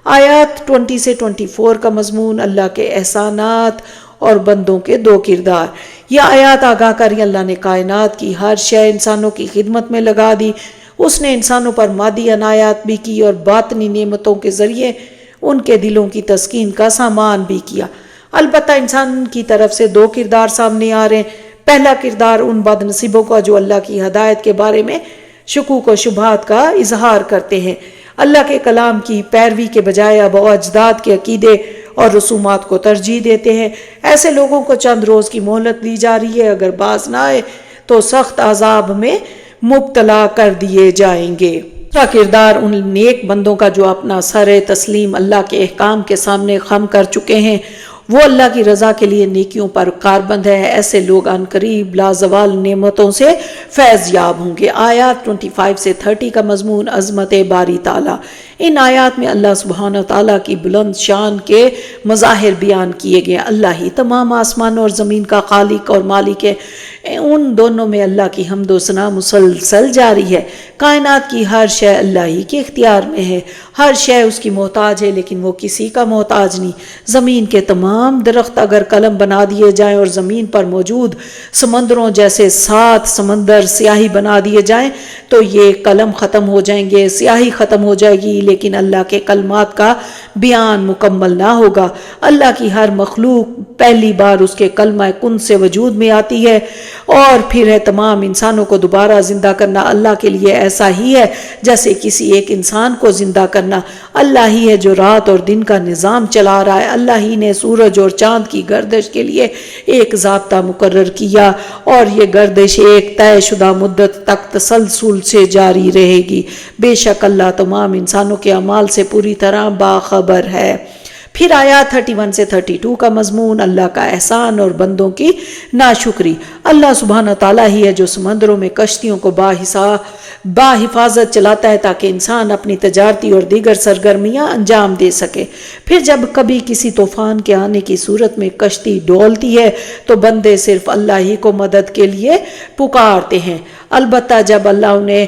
آیات 20 سے 24 کا مضمون اللہ کے احسانات اور بندوں کے 2 کردار۔ یہ آیات آگاہ کری اللہ نے کائنات کی ہر شے انسانوں کی خدمت میں لگا دی۔ اس نے انسانوں پر مادی عنایات بھی کی اور باطنی نعمتوں کے ذریعے ان کے دلوں کی تسکین کا سامان بھی کیا۔ البتہ انسان کی طرف سے 2 کردار سامنے آ رہے ہیں۔ پہلا کردار ان بد نصیبوں کا جو اللہ کی ہدایت کے بارے میں شکوک و شبہات کا اظہار کرتے ہیں، اللہ کے کلام کی پیروی کے بجائے آباء و اجداد کے عقیدے اور رسومات کو ترجیح دیتے ہیں۔ ایسے لوگوں کو چند روز کی مہلت دی جا رہی ہے، اگر باز نہ آئے تو سخت عذاب میں مبتلا کر دیے جائیں گے۔ دوسرا کردار ان نیک بندوں کا جو اپنا سر تسلیم اللہ کے احکام کے سامنے خم کر چکے ہیں، وہ اللہ کی رضا کے لیے نیکیوں پر کاربند ہے۔ ایسے لوگ عن قریب لازوال نعمتوں سے فیض یاب ہوں گے۔ آیات 25 سے 30 کا مضمون عظمت باری تعالیٰ۔ ان آیات میں اللہ سبحانہ تعالیٰ کی بلند شان کے مظاہر بیان کیے گئے۔ اللہ ہی تمام آسمانوں اور زمین کا خالق اور مالک ہے۔ ان دونوں میں اللہ کی حمد و ثنا مسلسل جاری ہے۔ کائنات کی ہر شے اللہ ہی کے اختیار میں ہے، ہر شے اس کی محتاج ہے لیکن وہ کسی کا محتاج نہیں۔ زمین کے تمام تمام درخت اگر قلم بنا دیے جائیں اور زمین پر موجود سمندروں جیسے 7 سمندر سیاہی بنا دیے جائیں تو یہ قلم ختم ہو جائیں گے، سیاہی ختم ہو جائے گی، لیکن اللہ کے کلمات کا بیان مکمل نہ ہوگا۔ اللہ کی ہر مخلوق پہلی بار اس کے کلمہ کن سے وجود میں آتی ہے اور پھر ہے تمام انسانوں کو دوبارہ زندہ کرنا اللہ کے لیے ایسا ہی ہے جیسے کسی ایک انسان کو زندہ کرنا۔ اللہ ہی ہے جو رات اور دن کا نظام چلا رہا ہے، اللہ ہی نے سورج اور چاند کی گردش کے لیے ایک ضابطہ مقرر کیا اور یہ گردش ایک طے شدہ مدت تک تسلسل سے جاری رہے گی۔ بے شک اللہ تمام انسانوں کے اعمال سے پوری طرح باخبر ہے۔ پھر آیات 31 سے 32 کا مضمون اللہ کا احسان اور بندوں کی ناشکری۔ اللہ سبحانہ تعالیٰ ہی ہے جو سمندروں میں کشتیوں کو باحفاظت چلاتا ہے تاکہ انسان اپنی تجارتی اور دیگر سرگرمیاں انجام دے سکے۔ پھر جب کبھی کسی طوفان کے آنے کی صورت میں کشتی ڈولتی ہے تو بندے صرف اللہ ہی کو مدد کے لیے پکارتے ہیں۔ البتہ جب اللہ انہیں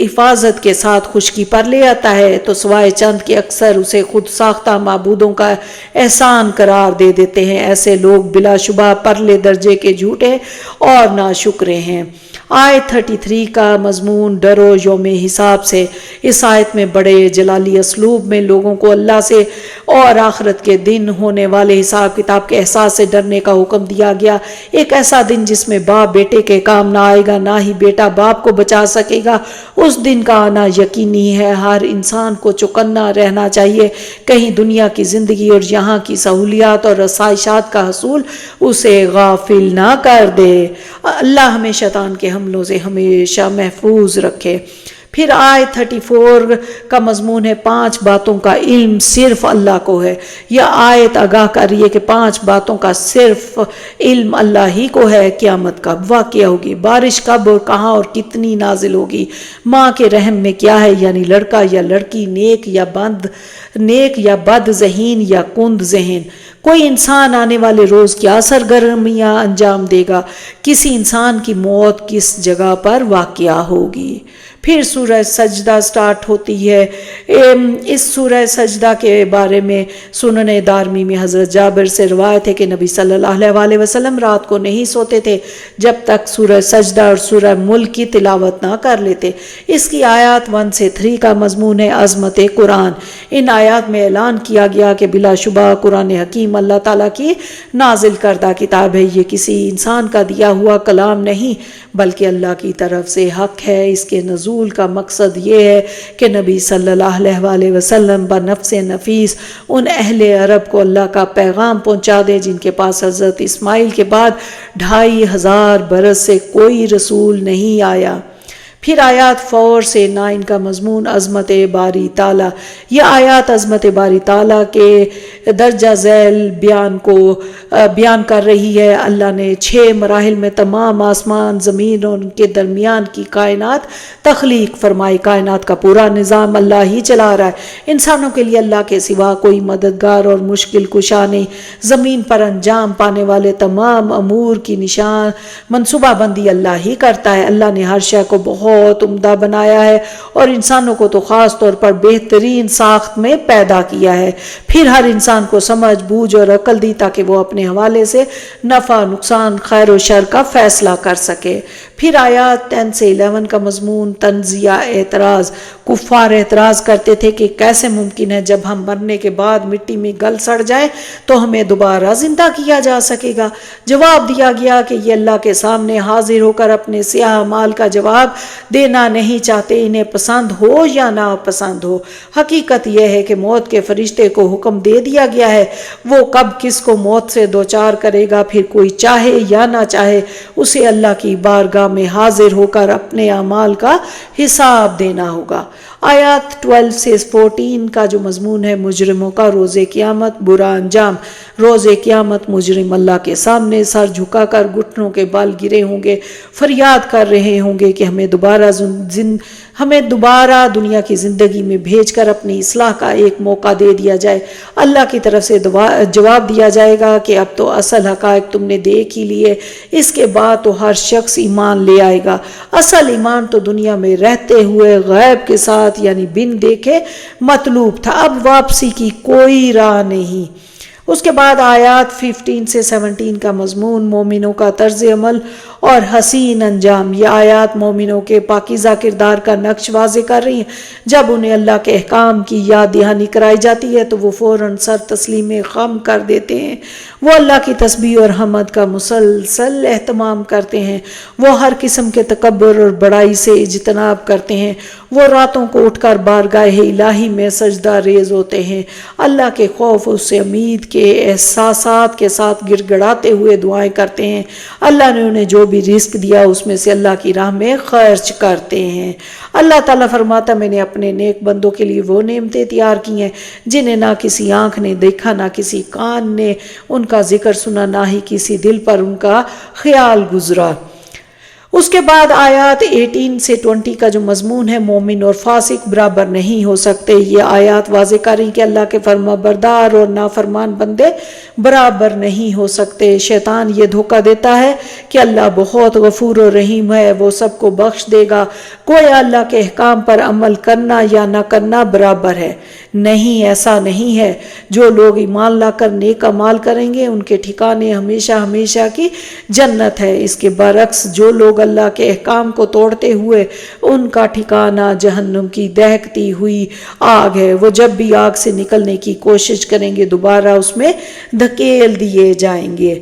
حفاظت کے ساتھ خشکی پر لے آتا ہے تو سوائے چند کے اکثر اسے خود ساختہ معبودوں کا احسان قرار دے دیتے ہیں۔ ایسے لوگ بلا شبہ پرلے درجے کے جھوٹے اور ناشکرے ہیں۔ آیت 33 کا مضمون ڈرو یوم حساب سے۔ اس آیت میں بڑے جلالی اسلوب میں لوگوں کو اللہ سے اور آخرت کے دن ہونے والے حساب کتاب کے احساس سے ڈرنے کا حکم دیا گیا۔ ایک ایسا دن جس میں باپ بیٹے کے کام نہ آئے گا، نہ ہی بیٹا باپ کو بچا سکے گا۔ اس دن کا آنا یقینی ہے۔ ہر انسان کو چوکنا رہنا چاہیے کہیں دنیا کی زندگی اور یہاں کی سہولیات اور آسائشات کا حصول اسے غافل نہ کر دے۔ اللہ ہمیں شیطان کے حملوں سے ہمیشہ محفوظ رکھے۔ پھر آیت 34 کا مضمون ہے 5 باتوں کا علم صرف اللہ کو ہے۔ یہ آیت آگاہ کر رہی ہے کہ 5 باتوں کا صرف علم اللہ ہی کو ہے۔ قیامت کب واقع ہوگی، بارش کب اور کہاں اور کتنی نازل ہوگی، ماں کے رحم میں کیا ہے یعنی لڑکا یا لڑکی، نیک یا بد ذہین یا کند ذہن، کوئی انسان آنے والے روز کیا سرگرمیاں انجام دے گا، کسی انسان کی موت کس جگہ پر واقع ہوگی۔ پھر سورہ سجدہ سٹارٹ ہوتی ہے۔ اس سورہ سجدہ کے بارے میں سنن دارمی میں حضرت جابر سے روایت ہے کہ نبی صلی اللہ علیہ وسلم رات کو نہیں سوتے تھے جب تک سورہ سجدہ اور سورہ ملک کی تلاوت نہ کر لیتے۔ اس کی آیات 1 سے 3 کا مضمون ہے عظمت قرآن۔ ان آیات میں اعلان کیا گیا کہ بلا شبہ قرآن حکیم اللہ تعالیٰ کی نازل کردہ کتاب ہے۔ یہ کسی انسان کا دیا ہوا کلام نہیں بلکہ اللہ کی طرف سے حق ہے۔ اس کے نزول کا مقصد یہ ہے کہ نبی صلی اللہ علیہ وسلم بنفس نفیس ان اہل عرب کو اللہ کا پیغام پہنچا دے جن کے پاس حضرت اسماعیل کے بعد 2500 برس سے کوئی رسول نہیں آیا۔ پھر آیات 4 سے 9 کا مضمون عظمت باری تعالیٰ۔ یہ آیات عظمت باری تعالیٰ کے درجہ ذیل بیان کر رہی ہے۔ اللہ نے 6 مراحل میں تمام آسمان، زمین اور ان کے درمیان کی کائنات تخلیق فرمائی۔ کائنات کا پورا نظام اللہ ہی چلا رہا ہے۔ انسانوں کے لیے اللہ کے سوا کوئی مددگار اور مشکل کشا نہیں۔ زمین پر انجام پانے والے تمام امور کی منصوبہ بندی اللہ ہی کرتا ہے۔ اللہ نے ہر شے کو بہت عمدہ بنایا ہے اور انسانوں کو تو خاص طور پر بہترین ساخت میں پیدا کیا ہے۔ پھر ہر انسان کو سمجھ بوجھ اور عقل دی تاکہ وہ اپنے حوالے سے نفع نقصان خیر و شر کا فیصلہ کر سکے۔ پھر آیات 10 سے 11 کا مضمون تنزیہ اعتراض۔ کفار اعتراض کرتے تھے کہ کیسے ممکن ہے جب ہم مرنے کے بعد مٹی میں گل سڑ جائیں تو ہمیں دوبارہ زندہ کیا جا سکے گا۔ جواب دیا گیا کہ یہ اللہ کے سامنے حاضر ہو کر اپنے سیاہ اعمال کا جواب دینا نہیں چاہتے، انہیں پسند ہو یا نہ پسند ہو۔ حقیقت یہ ہے کہ موت کے فرشتے کو حکم دے دیا گیا ہے، وہ کب کس کو موت سے دوچار کرے گا، پھر کوئی چاہے یا نہ چاہے اسے اللہ کی بارگاہ میں حاضر ہو کر اپنے اعمال کا حساب دینا ہوگا۔ آیات 12 سے 14 کا جو مضمون ہے مجرموں کا روز قیامت برا انجام۔ روز قیامت مجرم اللہ کے سامنے سر جھکا کر گھٹنوں کے بل گرے ہوں گے، فریاد کر رہے ہوں گے کہ ہمیں دوبارہ دنیا کی زندگی میں بھیج کر اپنی اصلاح کا ایک موقع دے دیا جائے۔ اللہ کی طرف سے جواب دیا جائے گا کہ اب تو اصل حقائق تم نے دیکھ ہی لیے، اس کے بعد تو ہر شخص ایمان لے آئے گا۔ اصل ایمان تو دنیا میں رہتے ہوئے غیب کے ساتھ یعنی بن دیکھے مطلوب تھا، اب واپسی کی کوئی راہ نہیں۔ اس کے بعد آیات 15 سے 17 کا مضمون مومنوں کا طرز عمل اور حسین انجام۔ یہ آیات مومنوں کے پاکیزہ کردار کا نقش واضح کر رہی ہیں۔ جب انہیں اللہ کے احکام کی یاد دہانی کرائی جاتی ہے تو وہ فوراً سر تسلیم خم کر دیتے ہیں۔ وہ اللہ کی تسبیح اور حمد کا مسلسل اہتمام کرتے ہیں۔ وہ ہر قسم کے تکبر اور بڑائی سے اجتناب کرتے ہیں۔ وہ راتوں کو اٹھ کر بارگاہ الہی میں سجدہ ریز ہوتے ہیں۔ اللہ کے خوف اس سے امید کے احساسات کے ساتھ گڑ گڑاتے ہوئے دعائیں کرتے ہیں۔ اللہ نے انہیں جو بھی رزق دیا اس میں سے اللہ کی راہ میں خرچ کرتے ہیں۔ اللہ تعالیٰ فرماتا میں نے اپنے نیک بندوں کے لیے وہ نعمتیں تیار کی ہیں جنہیں نہ کسی آنکھ نے دیکھا، نہ کسی کان نے ان کا ذکر سنا، نہ ہی کسی دل پر ان کا خیال گزرا۔ اس کے بعد آیات 18 سے 20 کا جو مضمون ہے مومن اور فاسق برابر نہیں ہو سکتے۔ یہ آیات واضح کر رہی کہ اللہ کے فرما بردار اور نافرمان بندے برابر نہیں ہو سکتے۔ شیطان یہ دھوکہ دیتا ہے کہ اللہ بہت غفور و رحیم ہے، وہ سب کو بخش دے گا، گویا اللہ کے احکام پر عمل کرنا یا نہ کرنا برابر ہے۔ نہیں، ایسا نہیں ہے۔ جو لوگ ایمان لا کر نیک اعمال کریں گے ان کے ٹھکانے ہمیشہ ہمیشہ کی جنت ہے۔ اس کے برعکس جو لوگ اللہ کے احکام کو توڑتے ہوئے ان کا ٹھکانہ جہنم کی دہکتی ہوئی آگ ہے۔ وہ جب بھی آگ سے نکلنے کی کوشش کریں گے دوبارہ اس میں دھکیل دیے جائیں گے۔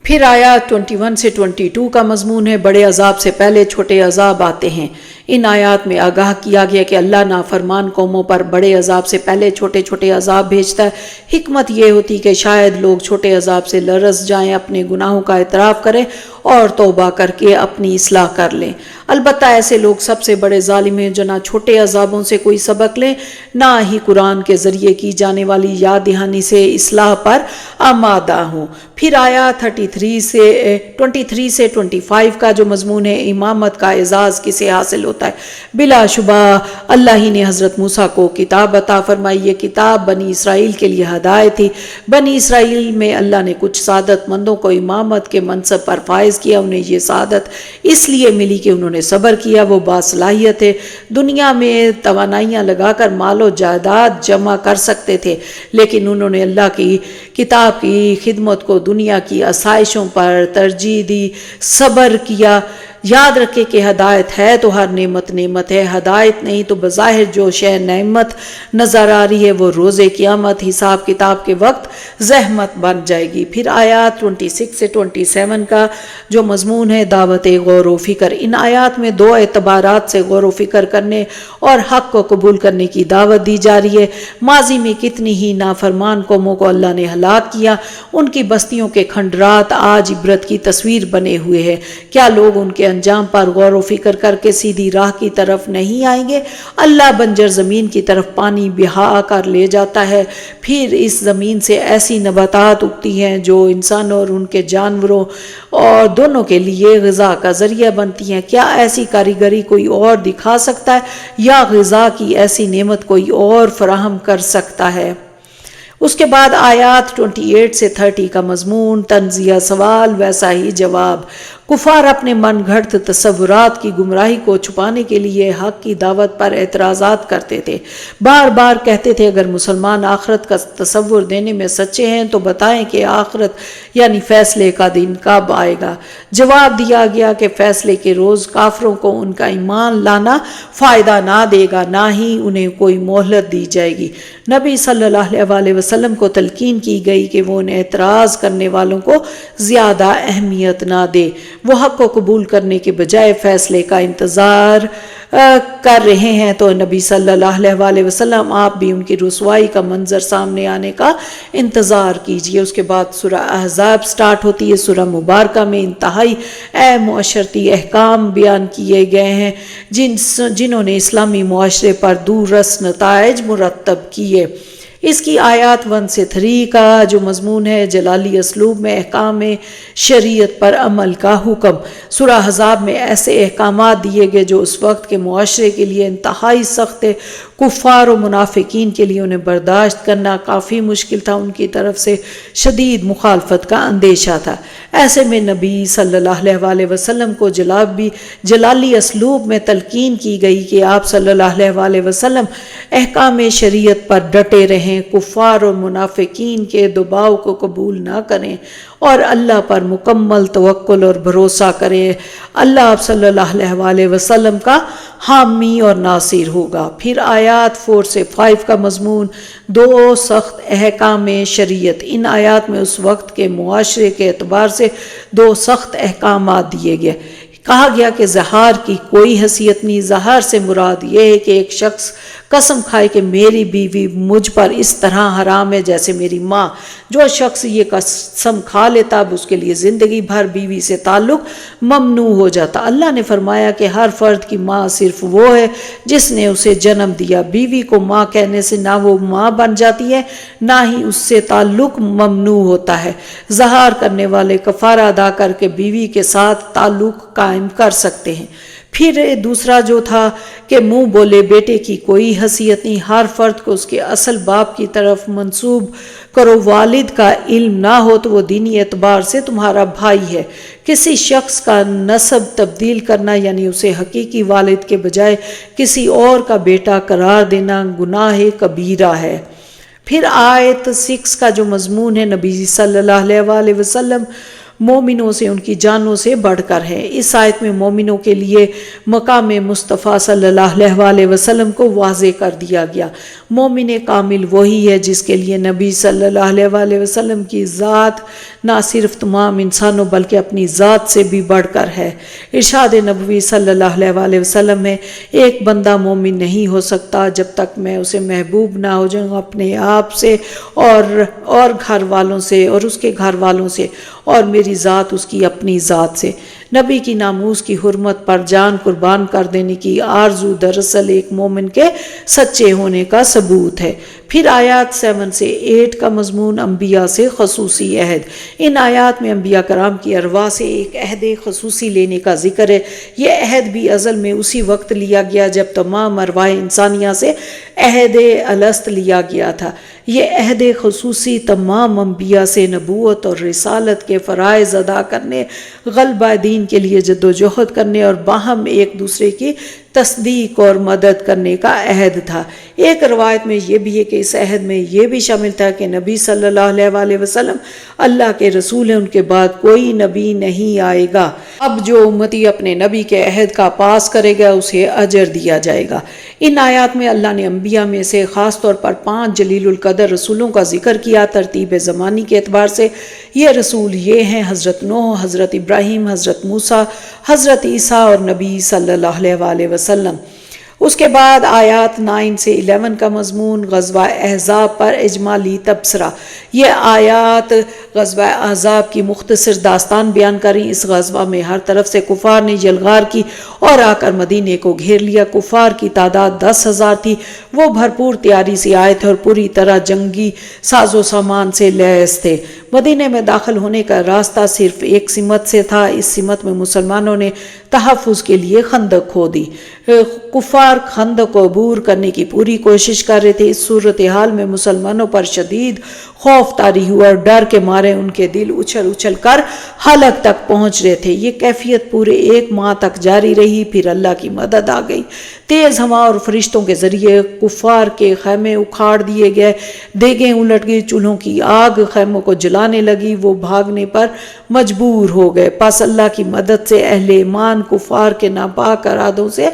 پھر آیات 21 سے 22 کا مضمون ہے بڑے عذاب سے پہلے چھوٹے عذاب آتے ہیں۔ ان آیات میں آگاہ کیا گیا کہ اللہ نافرمان قوموں پر بڑے عذاب سے پہلے چھوٹے چھوٹے عذاب بھیجتا ہے۔ حکمت یہ ہوتی کہ شاید لوگ چھوٹے عذاب سے لرز جائیں، اپنے گناہوں کا اعتراف کریں اور توبہ کر کے اپنی اصلاح کر لیں۔ البتہ ایسے لوگ سب سے بڑے ظالم ہیں جو نہ چھوٹے عذابوں سے کوئی سبق لیں، نہ ہی قرآن کے ذریعے کی جانے والی یاد دہانی سے اصلاح پر آمادہ ہوں۔ پھر آیات 23 سے 25 کا جو مضمون ہے امامت کا اعزاز کسے حاصل ہوتا ہے۔ بلا شبہ اللہ ہی نے حضرت موسیٰ کو کتاب عطا فرمائی۔ یہ کتاب بنی اسرائیل کے لیے ہدایت تھی۔ بنی اسرائیل میں اللہ نے کچھ سعادت مندوں کو امامت کے منصب پر فائز کیا۔ انہیں یہ سعادت اس لیے ملی کہ انہوں نے صبر کیا۔ وہ باصلاحیت ہے، دنیا میں توانائیاں لگا کر مال و جائیداد جمع کر سکتے تھے، لیکن انہوں نے اللہ کی کتاب کی خدمت کو دنیا کی آسائشوں پر ترجیح دی، صبر کیا۔ یاد رکھے کہ ہدایت ہے تو ہر نعمت نعمت ہے، ہدایت نہیں تو بظاہر جو شے نعمت نظر آ رہی ہے وہ روز قیامت حساب کتاب کے وقت زحمت بن جائے گی۔ پھر آیات 26 سے 27 کا جو مضمون ہے دعوت غور و فکر۔ ان آیات میں دو اعتبارات سے غور و فکر کرنے اور حق کو قبول کرنے کی دعوت دی جا رہی ہے۔ ماضی میں کتنی ہی نافرمان قوموں کو اللہ نے ہلاک کیا، ان کی بستیوں کے کھنڈرات آج عبرت کی تصویر بنے ہوئے ہیں۔ کیا لوگ ان کے انجام پر غور و فکر کر کے سیدھی راہ کی طرف نہیں آئیں گے؟ اللہ بنجر زمین کی طرف پانی بہا کر لے جاتا ہے، پھر اس زمین سے ایسی نباتات اگتی ہیں جو انسانوں اور ان کے جانوروں اور دونوں کے لیے غذا کا ذریعہ بنتی ہیں۔ کیا ایسی کاریگری کوئی اور دکھا سکتا ہے یا غذا کی ایسی نعمت کوئی اور فراہم کر سکتا ہے؟ اس کے بعد آیات 28 سے 30 کا مضمون تنزیہ، سوال ویسا ہی جواب۔ کفار اپنے من گھڑت تصورات کی گمراہی کو چھپانے کے لیے حق کی دعوت پر اعتراضات کرتے تھے۔ بار بار کہتے تھے اگر مسلمان آخرت کا تصور دینے میں سچے ہیں تو بتائیں کہ آخرت یعنی فیصلے کا دن کب آئے گا۔ جواب دیا گیا کہ فیصلے کے روز کافروں کو ان کا ایمان لانا فائدہ نہ دے گا، نہ ہی انہیں کوئی مہلت دی جائے گی۔ نبی صلی اللہ علیہ وسلم کو تلقین کی گئی کہ وہ ان اعتراض کرنے والوں کو زیادہ اہمیت نہ دے۔ وہ حق کو قبول کرنے کے بجائے فیصلے کا انتظار کر رہے ہیں تو نبی صلی اللہ علیہ وسلم آپ بھی ان کی رسوائی کا منظر سامنے آنے کا انتظار کیجئے۔ اس کے بعد سورہ احزاب سٹارٹ ہوتی ہے۔ سورہ مبارکہ میں انتہائی معاشرتی احکام بیان کیے گئے ہیں جنہوں نے اسلامی معاشرے پر دوررس نتائج مرتب کیے۔ اس کی آیات 1 سے 3 کا جو مضمون ہے جلالی اسلوب میں احکام شریعت پر عمل کا حکم۔ سورہ احزاب میں ایسے احکامات دیے گئے جو اس وقت کے معاشرے کے لیے انتہائی سخت، کفار و منافقین کے لیے انہیں برداشت کرنا کافی مشکل تھا۔ ان کی طرف سے شدید مخالفت کا اندیشہ تھا۔ ایسے میں نبی صلی اللہ علیہ وسلم کو جلالی اسلوب میں تلقین کی گئی کہ آپ صلی اللہ علیہ وسلم احکام شریعت پر ڈٹے رہیں ہیں کفار اور منافقین کے دباؤ کو قبول نہ کریں اور اللہ پر مکمل توکل اور بھروسہ کریں۔ اللہ آپ صلی اللہ علیہ وسلم کا حامی اور ناصر ہوگا۔ پھر آیات 4 سے 5 کا مضمون 2 سخت احکام شریعت۔ ان آیات میں اس وقت کے معاشرے کے اعتبار سے 2 سخت احکامات دیے گئے۔ کہا گیا کہ زہار کی کوئی حیثیت نہیں۔ زہار سے مراد یہ ہے کہ ایک شخص قسم کھائے کہ میری بیوی مجھ پر اس طرح حرام ہے جیسے میری ماں۔ جو شخص یہ قسم کھا لیتا اب اس کے لیے زندگی بھر بیوی سے تعلق ممنوع ہو جاتا۔ اللہ نے فرمایا کہ ہر فرد کی ماں صرف وہ ہے جس نے اسے جنم دیا۔ بیوی کو ماں کہنے سے نہ وہ ماں بن جاتی ہے نہ ہی اس سے تعلق ممنوع ہوتا ہے۔ زہار کرنے والے کفارہ ادا کر کے بیوی کے ساتھ تعلق قائم کر سکتے ہیں۔ پھر دوسرا جو تھا کہ منہ بولے بیٹے کی کوئی حیثیت نہیں۔ ہر فرد کو اس کے اصل باپ کی طرف منسوب کرو۔ والد کا علم نہ ہو تو وہ دینی اعتبار سے تمہارا بھائی ہے۔ کسی شخص کا نسب تبدیل کرنا یعنی اسے حقیقی والد کے بجائے کسی اور کا بیٹا قرار دینا گناہ کبیرہ ہے۔ پھر آیت 6 کا جو مضمون ہے نبی صلی اللہ علیہ وسلم مومنوں سے ان کی جانوں سے بڑھ کر ہے۔ اس آیت میں مومنوں کے لیے مقام مصطفیٰ صلی اللہ علیہ وسلم کو واضح کر دیا گیا۔ مومن کامل وہی ہے جس کے لیے نبی صلی اللہ علیہ وسلم کی ذات نہ صرف تمام انسانوں بلکہ اپنی ذات سے بھی بڑھ کر ہے۔ ارشاد نبوی صلی اللہ علیہ وسلم میں ایک بندہ مومن نہیں ہو سکتا جب تک میں اسے محبوب نہ ہو جاؤں اپنے آپ سے اور گھر والوں سے اور اس کے گھر والوں سے اور میری ذات اس کی اپنی ذات سے۔ نبی کی ناموس کی حرمت پر جان قربان کر دینے کی آرزو دراصل ایک مومن کے سچے ہونے کا ثبوت ہے۔ پھر آیات 7 سے 8 کا مضمون انبیاء سے خصوصی عہد۔ ان آیات میں انبیاء کرام کی ارواح سے ایک عہد خصوصی لینے کا ذکر ہے۔ یہ عہد بھی ازل میں اسی وقت لیا گیا جب تمام ارواح انسانیہ سے عہد الست لیا گیا تھا۔ یہ عہد خصوصی تمام انبیاء سے نبوت اور رسالت کے فرائض ادا کرنے، غلبہ دین کے لیے جدوجہد کرنے اور باہم ایک دوسرے کی تصدیق اور مدد کرنے کا عہد تھا۔ ایک روایت میں یہ بھی ہے کہ اس عہد میں یہ بھی شامل تھا کہ نبی صلی اللہ علیہ وسلم اللہ کے رسول ہیں، ان کے بعد کوئی نبی نہیں آئے گا۔ اب جو امتی اپنے نبی کے عہد کا پاس کرے گا اسے اجر دیا جائے گا۔ ان آیات میں اللہ نے انبیاء میں سے خاص طور پر 5 جلیل القدر رسولوں کا ذکر کیا۔ ترتیب زمانی کے اعتبار سے یہ رسول یہ ہیں: حضرت نوح، حضرت ابراہیم، حضرت موسیٰ، حضرت عیسیٰ اور نبی صلی اللہ علیہ وسلم۔ اس کے بعد آیات 9 سے 11 کا مضمون غزوہ احزاب پر اجمالی تبصرہ۔ یہ آیات غزوہ احزاب کی مختصر داستان بیان کریں۔ اس غزوہ میں ہر طرف سے کفار نے یلغار کی اور آ کر مدینے کو گھیر لیا۔ کفار کی تعداد 10,000 تھی۔ وہ بھرپور تیاری سے آئے تھے اور پوری طرح جنگی ساز و سامان سے لیس تھے۔ مدینے میں داخل ہونے کا راستہ صرف ایک سمت سے تھا۔ اس سمت میں مسلمانوں نے تحفظ کے لیے خندق کھودی۔ کفار خندق کو عبور کرنے کی پوری کوشش کر رہے تھے۔ اس صورتحال میں مسلمانوں پر شدید خوف طاری ہوا اور ڈر کے مارے ان کے دل اچھل اچھل کر حلق تک پہنچ رہے تھے۔ یہ کیفیت پورے 1 ماہ تک جاری رہی۔ پھر اللہ کی مدد آ گئی۔ تیز ہوا اور فرشتوں کے ذریعے کفار کے خیمے اکھاڑ دیے گئے، دیگیں الٹ گئی، چولہوں کی آگ خیموں کو جلانے لگی۔ وہ بھاگنے پر مجبور ہو گئے۔ پس اللہ کی مدد سے اہل ایمان کفار کے ناپاک ارادوں سے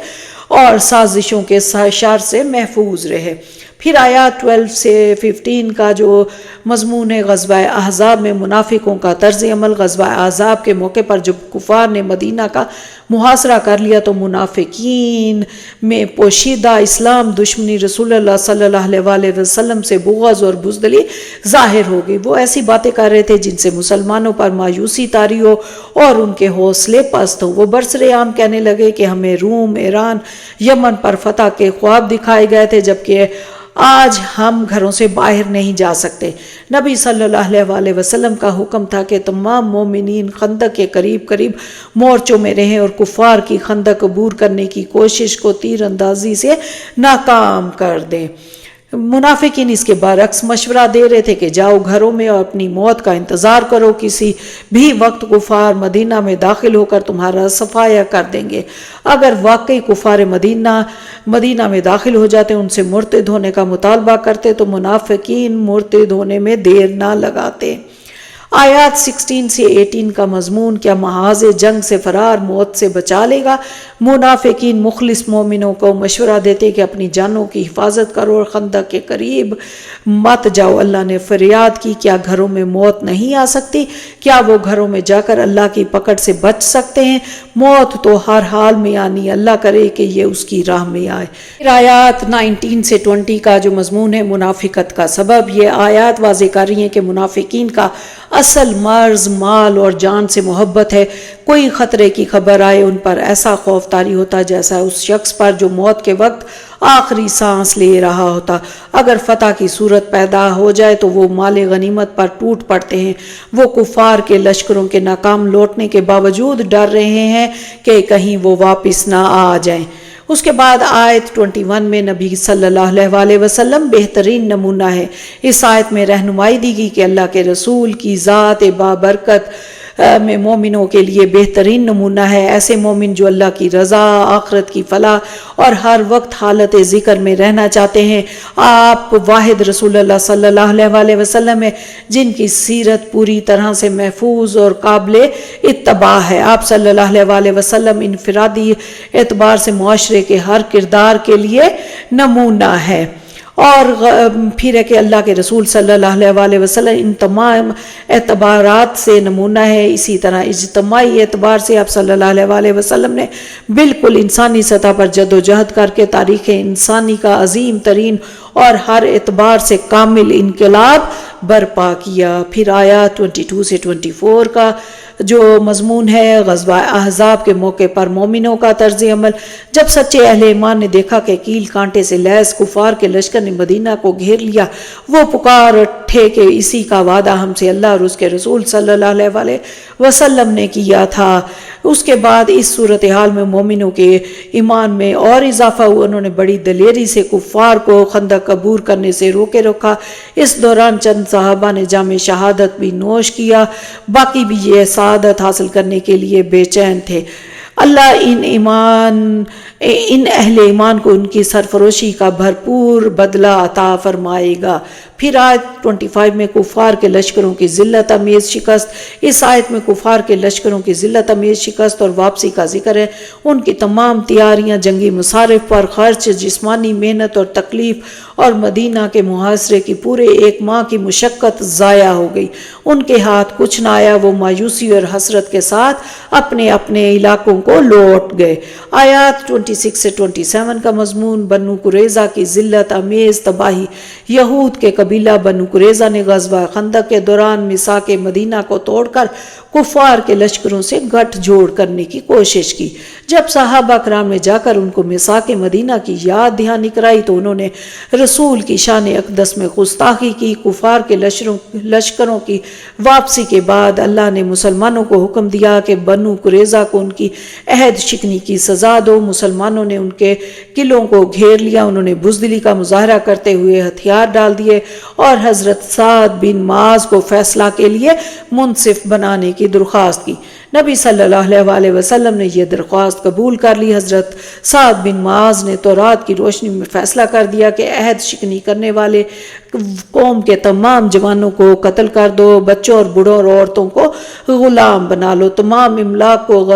اور سازشوں کے شر سے محفوظ رہے۔ پھر آیات 12 سے 15 کا جو مضمون ہے غزوہ احزاب میں منافقوں کا طرز عمل۔ غزوہ احزاب کے موقع پر جب کفار نے مدینہ کا محاصرہ کر لیا تو منافقین میں پوشیدہ اسلام دشمنی، رسول اللہ صلی اللہ علیہ وسلم سے بغض اور بزدلی ظاہر ہو گئی۔ وہ ایسی باتیں کر رہے تھے جن سے مسلمانوں پر مایوسی طاری ہو اور ان کے حوصلے پست ہوں۔ وہ برسر عام کہنے لگے کہ ہمیں روم، ایران، یمن پر فتح کے خواب دکھائے گئے تھے جبکہ آج ہم گھروں سے باہر نہیں جا سکتے۔ نبی صلی اللہ علیہ وسلم کا حکم تھا کہ تمام مومنین خندق کے قریب قریب مورچوں میں رہیں اور کفار کی خندق عبور کرنے کی کوشش کو تیر اندازی سے ناکام کر دیں۔ منافقین اس کے برعکس مشورہ دے رہے تھے کہ جاؤ گھروں میں اور اپنی موت کا انتظار کرو، کسی بھی وقت کفار مدینہ میں داخل ہو کر تمہارا صفایا کر دیں گے۔ اگر واقعی کفار مدینہ میں داخل ہو جاتے، ان سے مرتد ہونے کا مطالبہ کرتے تو منافقین مرتد ہونے میں دیر نہ لگاتے۔ آیات 16 سے 18 کا مضمون کیا محاذ جنگ سے فرار موت سے بچا لے گا؟ منافقین مخلص مومنوں کو مشورہ دیتے کہ اپنی جانوں کی حفاظت کرو اور خندق کے قریب مت جاؤ۔ اللہ نے فریاد کی، کیا گھروں میں موت نہیں آ سکتی؟ کیا وہ گھروں میں جا کر اللہ کی پکڑ سے بچ سکتے ہیں؟ موت تو ہر حال میں آنی، اللہ کرے کہ یہ اس کی راہ میں آئے۔ پھر آیات 19 سے 20 کا جو مضمون ہے منافقت کا سبب، یہ آیات واضح کر رہی ہیں کہ منافقین کا اصل مرض مال اور جان سے محبت ہے۔ کوئی خطرے کی خبر آئے ان پر ایسا خوف طاری ہوتا جیسا اس شخص پر جو موت کے وقت آخری سانس لے رہا ہوتا۔ اگر فتح کی صورت پیدا ہو جائے تو وہ مال غنیمت پر ٹوٹ پڑتے ہیں۔ وہ کفار کے لشکروں کے ناکام لوٹنے کے باوجود ڈر رہے ہیں کہ کہیں وہ واپس نہ آ جائیں۔ اس کے بعد آیت 21 میں نبی صلی اللہ علیہ وسلم بہترین نمونہ ہے۔ اس آیت میں رہنمائی دی گئی کہ اللہ کے رسول کی ذات بابرکت میں مومنوں کے لیے بہترین نمونہ ہے۔ ایسے مومن جو اللہ کی رضا، آخرت کی فلاح اور ہر وقت حالت ذکر میں رہنا چاہتے ہیں۔ آپ واحد رسول اللہ صلی اللہ علیہ وسلم ہیں جن کی سیرت پوری طرح سے محفوظ اور قابل اتباع ہے۔ آپ صلی اللہ علیہ وسلم انفرادی اعتبار سے معاشرے کے ہر کردار کے لیے نمونہ ہے۔ اور پھر ہے کہ اللہ کے رسول صلی اللہ علیہ وسلم ان تمام اعتبارات سے نمونہ ہے۔ اسی طرح اجتماعی اعتبار سے آپ صلی اللہ علیہ وسلم نے بالکل انسانی سطح پر جد و جہد کر کے تاریخ انسانی کا عظیم ترین اور ہر اعتبار سے کامل انقلاب برپا کیا۔ پھر آیات 22 سے 24 کا جو مضمون ہے غزوہ احزاب کے موقع پر مومنوں کا طرز عمل۔ جب سچے اہل ایمان نے دیکھا کہ کیل کانٹے سے لیس کفار کے لشکر نے مدینہ کو گھیر لیا، وہ پکار اٹھے کہ اسی کا وعدہ ہم سے اللہ اور اس کے رسول صلی اللہ علیہ وسلم نے کیا تھا۔ اس کے بعد اس صورتحال میں مومنوں کے ایمان میں اور اضافہ ہوا۔ انہوں نے بڑی دلیری سے کفار کو خندق عبور کرنے سے روکے رکھا۔ اس دوران چند صحابہ نے جام شہادت بھی نوش کیا، باقی بھی یہ سعادت حاصل کرنے کے لیے بے چین تھے۔ اللہ ان اہل ایمان کو ان کی سرفروشی کا بھرپور بدلہ عطا فرمائے گا۔ پھر آیت 25 میں کفار کے لشکروں کی ذلت امیز شکست۔ اس آیت میں کفار کے لشکروں کی ذلت امیز شکست اور واپسی کا ذکر ہے۔ ان کی تمام تیاریاں جنگی مصارف پر خرچ، جسمانی محنت اور تکلیف اور مدینہ کے محاصرے کی پورے 1 ماہ کی مشقت ضائع ہو گئی۔ ان کے ہاتھ کچھ نہ آیا، وہ مایوسی اور حسرت کے ساتھ اپنے اپنے علاقوں کو لوٹ گئے۔ آیات 26 سے 27 کا مضمون بنو قریظہ کی ذلت امیز تباہی۔ یہود کے قبیلہ بنو قریظہ نے غزوہ خندق کے دوران میثاق مدینہ کو توڑ کر کفار کے لشکروں سے گٹھ جوڑ کرنے کی کوشش کی۔ جب صحابہ کرام نے جا کر ان کو میثاق مدینہ کی یاد دہانی کرائی تو انہوں نے رسول کی شان اقدس میں گستاخی کی۔ کفار کے لشکروں کی واپسی کے بعد اللہ نے مسلمانوں کو حکم دیا کہ بنو قریظہ کو ان کی عہد شکنی کی سزا دو۔ مسلمانوں نے ان کے قلعوں کو گھیر لیا۔ انہوں نے بزدلی کا مظاہرہ کرتے ہوئے ہتھیار ڈال دیے اور حضرت سعد بن معاذ کو فیصلہ کے لیے منصف بنانے کی درخواست کی۔ نبی صلی اللہ علیہ وسلم نے یہ درخواست قبول کر لی۔ حضرت سعد بن معاذ نے تورات کی روشنی میں فیصلہ کر دیا کہ عہد شکنی کرنے والے قوم کے تمام جوانوں کو قتل کر دو، بچوں اور بوڑھوں اور عورتوں کو غلام بنا لو، تمام املاک کو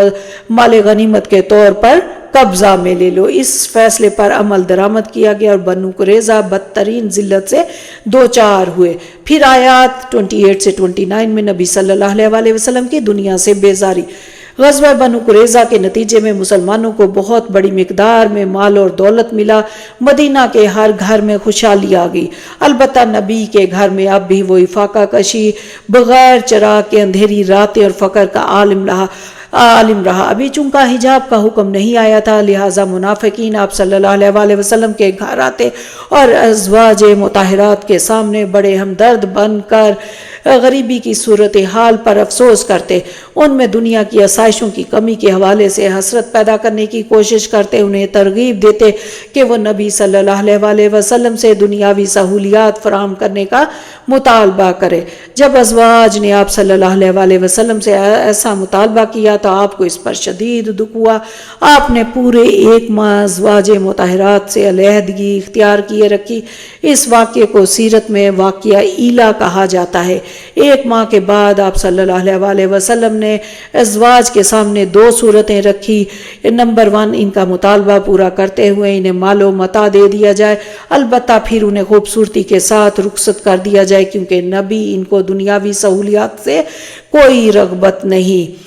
مال غنیمت کے طور پر قبضہ میں لے لو۔ اس فیصلے پر عمل درآمد کیا گیا اور بنو قریظہ بدترین ذلت سے دوچار ہوئے۔ پھر آیات 28 سے 29 میں نبی صلی اللہ علیہ وسلم کی دنیا سے بیزاری۔ غزوہ بنو قریظہ کے نتیجے میں مسلمانوں کو بہت بڑی مقدار میں مال اور دولت ملا۔ مدینہ کے ہر گھر میں خوشحالی آ گئی۔ البتہ نبی کے گھر میں اب بھی وہی فاقہ کشی، بغیر چراغ کے اندھیری راتیں اور فقر کا عالم رہا۔ ابھی چونکہ حجاب کا حکم نہیں آیا تھا، لہٰذا منافقین آپ صلی اللہ علیہ وسلم کے گھر آتے اور ازواج مطہرات کے سامنے بڑے ہمدرد بن کر غریبی کی صورتحال پر افسوس کرتے، ان میں دنیا کی آسائشوں کی کمی کے حوالے سے حسرت پیدا کرنے کی کوشش کرتے، انہیں ترغیب دیتے کہ وہ نبی صلی اللہ علیہ وسلم سے دنیاوی سہولیات فراہم کرنے کا مطالبہ کرے۔ جب ازواج نے آپ صلی اللہ علیہ وسلم سے ایسا مطالبہ کیا تو آپ کو اس پر شدید دکھ ہوا۔ آپ نے پورے 1 ماہ ازواج مطہرات سے علیحدگی اختیار کیے رکھی۔ اس واقعے کو سیرت میں واقعہ ایلا کہا جاتا ہے۔ 1 ماہ کے بعد آپ صلی اللہ علیہ وسلم نے ازواج کے سامنے 2 صورتیں رکھی۔ نمبر 1، ان کا مطالبہ پورا کرتے ہوئے انہیں مال و متاع دے دیا جائے، البتہ پھر انہیں خوبصورتی کے ساتھ رخصت کر دیا جائے، کیونکہ نبی ان کو دنیاوی سہولیات سے کوئی رغبت نہیں۔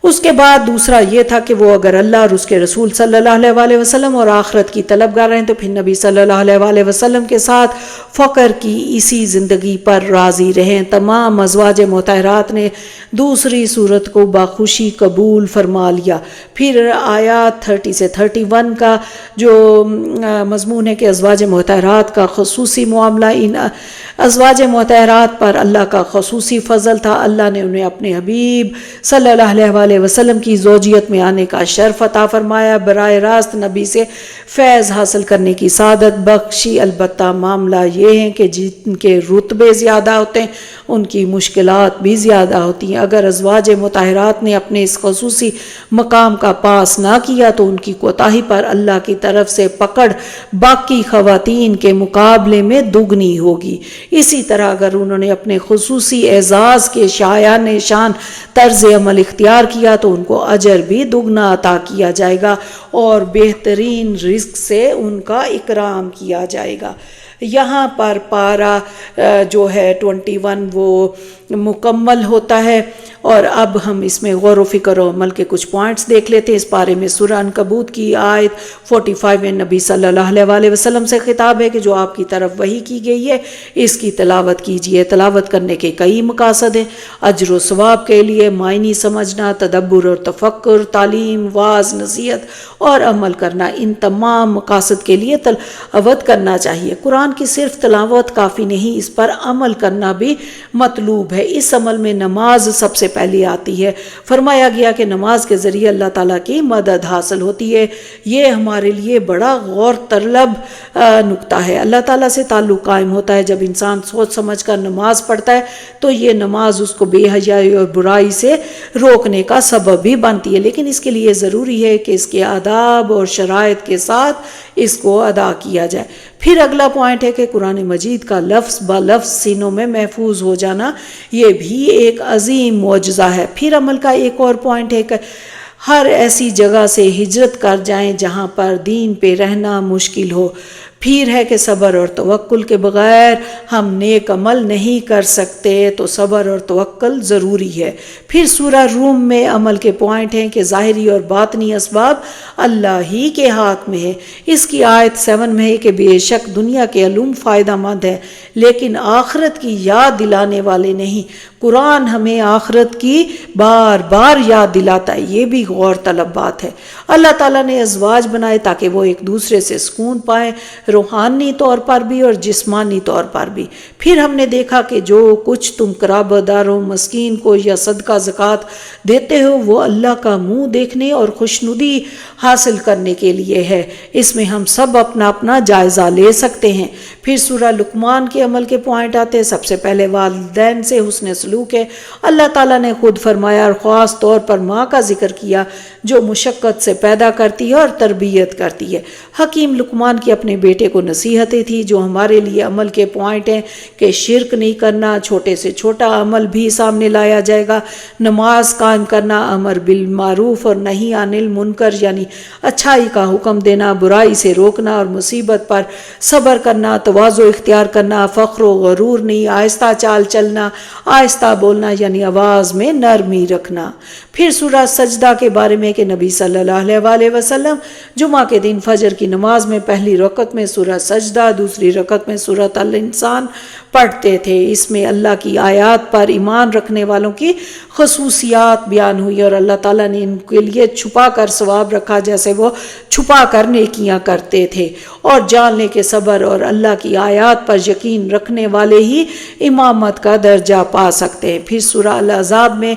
اس کے بعد دوسرا یہ تھا کہ وہ اگر اللہ اور اس کے رسول صلی اللہ علیہ وسلم اور آخرت کی طلبگار رہیں تو پھر نبی صلی اللہ علیہ وسلم کے ساتھ فقر کی اسی زندگی پر راضی رہیں۔ تمام ازواج مطہرات نے دوسری صورت کو بخوشی قبول فرما لیا۔ پھر آیات 30 سے 31 کا جو مضمون ہے کہ ازواج مطہرات کا خصوصی معاملہ، ان ازواج مطہرات پر اللہ کا خصوصی فضل تھا۔ اللہ نے انہیں اپنے حبیب صلی اللہ علیہ وسلم کی زوجیت میں آنے کا شرف عطا فرمایا، براہ راست نبی سے فیض حاصل کرنے کی سعادت بخشی۔ البتہ معاملہ یہ ہے کہ جن کے رتبے زیادہ ہوتے ہیں ان کی مشکلات بھی زیادہ ہوتی ہیں۔ اگر ازواج مطہرات نے اپنے اس خصوصی مقام کا پاس نہ کیا تو ان کی کوتاہی پر اللہ کی طرف سے پکڑ باقی خواتین کے مقابلے میں دگنی ہوگی۔ اسی طرح اگر انہوں نے اپنے خصوصی اعزاز کے شایان شان طرز عمل اختیار کیا تو ان کو اجر بھی دگنا عطا کیا جائے گا اور بہترین رزق سے ان کا اکرام کیا جائے گا۔ یہاں پر پارہ جو ہے 21 وہ مکمل ہوتا ہے، اور اب ہم اس میں غور و فکر و عمل کے کچھ پوائنٹس دیکھ لیتے ہیں۔ اس بارے میں سورہ عنکبوت کی آیت 45 میں نبی صلی اللہ علیہ وسلم سے خطاب ہے کہ جو آپ کی طرف وحی کی گئی ہے اس کی تلاوت کیجیے۔ تلاوت کرنے کے کئی مقاصد ہیں: اجر و ثواب کے لیے، معنی سمجھنا، تدبر اور تفکر، تعلیم، واعظ، نصیحت اور عمل کرنا۔ ان تمام مقاصد کے لیے تلاوت کرنا چاہیے۔ قرآن کی صرف تلاوت کافی نہیں، اس پر عمل کرنا بھی مطلوب ہے۔ اس عمل میں نماز سب سے پہلے آتی ہے۔ فرمایا گیا کہ نماز کے ذریعے اللہ تعالیٰ کی مدد حاصل ہوتی ہے۔ یہ ہمارے لیے بڑا غور طلب نکتہ ہے۔ اللہ تعالیٰ سے تعلق قائم ہوتا ہے جب انسان سوچ سمجھ کر نماز پڑھتا ہے تو یہ نماز اس کو بے حیائی اور برائی سے روکنے کا سبب بھی بنتی ہے، لیکن اس کے لیے ضروری ہے کہ اس کے آداب اور شرائط کے ساتھ اس کو ادا کیا جائے۔ پھر اگلا پوائنٹ ہے کہ قرآن مجید کا لفظ با لفظ سینوں میں محفوظ ہو جانا، یہ بھی ایک عظیم معجزہ ہے۔ پھر عمل کا ایک اور پوائنٹ ہے کہ ہر ایسی جگہ سے ہجرت کر جائیں جہاں پر دین پہ رہنا مشکل ہو۔ پھر ہے کہ صبر اور توکل کے بغیر ہم نیک عمل نہیں کر سکتے، تو صبر اور توکل ضروری ہے۔ پھر سورہ روم میں عمل کے پوائنٹ ہیں کہ ظاہری اور باطنی اسباب اللہ ہی کے ہاتھ میں ہے۔ اس کی آیت 7 میں ہے کہ بے شک دنیا کے علوم فائدہ مند ہے لیکن آخرت کی یاد دلانے والے نہیں۔ قرآن ہمیں آخرت کی بار بار یاد دلاتا ہے، یہ بھی غور طلب بات ہے۔ اللہ تعالیٰ نے ازواج بنائے تاکہ وہ ایک دوسرے سے سکون پائیں، روحانی طور پر بھی اور جسمانی طور پر بھی۔ پھر ہم نے دیکھا کہ جو کچھ تم قرابہ داروں، مسکین کو یا صدقہ زکوٰۃ دیتے ہو وہ اللہ کا منہ دیکھنے اور خوشنودی حاصل کرنے کے لیے ہے۔ اس میں ہم سب اپنا اپنا جائزہ لے سکتے ہیں۔ پھر سورہ لقمان کے عمل کے پوائنٹ آتے ہیں۔ سب سے پہلے والدین سے حسن سلوک ہے۔ اللہ تعالیٰ نے خود فرمایا اور خاص طور پر ماں کا ذکر کیا جو مشقت سے پیدا کرتی ہے اور تربیت کرتی ہے۔ حکیم لقمان کی اپنے بیٹے کو نصیحتیں تھی جو ہمارے لیے عمل کے پوائنٹ ہیں کہ شرک نہیں کرنا، چھوٹے سے چھوٹا عمل بھی سامنے لایا جائے گا، نماز قائم کرنا، امر بالمعروف اور نہی عن المنکر یعنی اچھائی کا حکم دینا، برائی سے روکنا اور مصیبت پر صبر کرنا، تواضع اختیار کرنا، فخر و غرور نہیں، آہستہ چال چلنا، آہستہ بولنا یعنی آواز میں نرمی رکھنا۔ پھر سورہ سجدہ کے بارے میں کہ نبی صلی اللہ علیہ وسلم جمعہ کے دن فجر کی نماز میں پہلی رکعت میں میں سورہ سجدہ، دوسری رکعت میں سورۃ الانسان پڑھتے تھے۔ اس میں اللہ کی آیات پر ایمان رکھنے والوں کی خصوصیات بیان ہوئی اور اللہ تعالیٰ نے ان کے لیے چھپا کر ثواب رکھا، جیسے وہ چھپا کر نیکیاں کرتے تھے۔ اور جان لے کہ صبر اور اللہ کی آیات پر یقین رکھنے والے ہی امامت کا درجہ پا سکتے ہیں۔ پھر سورہ الاحزاب میں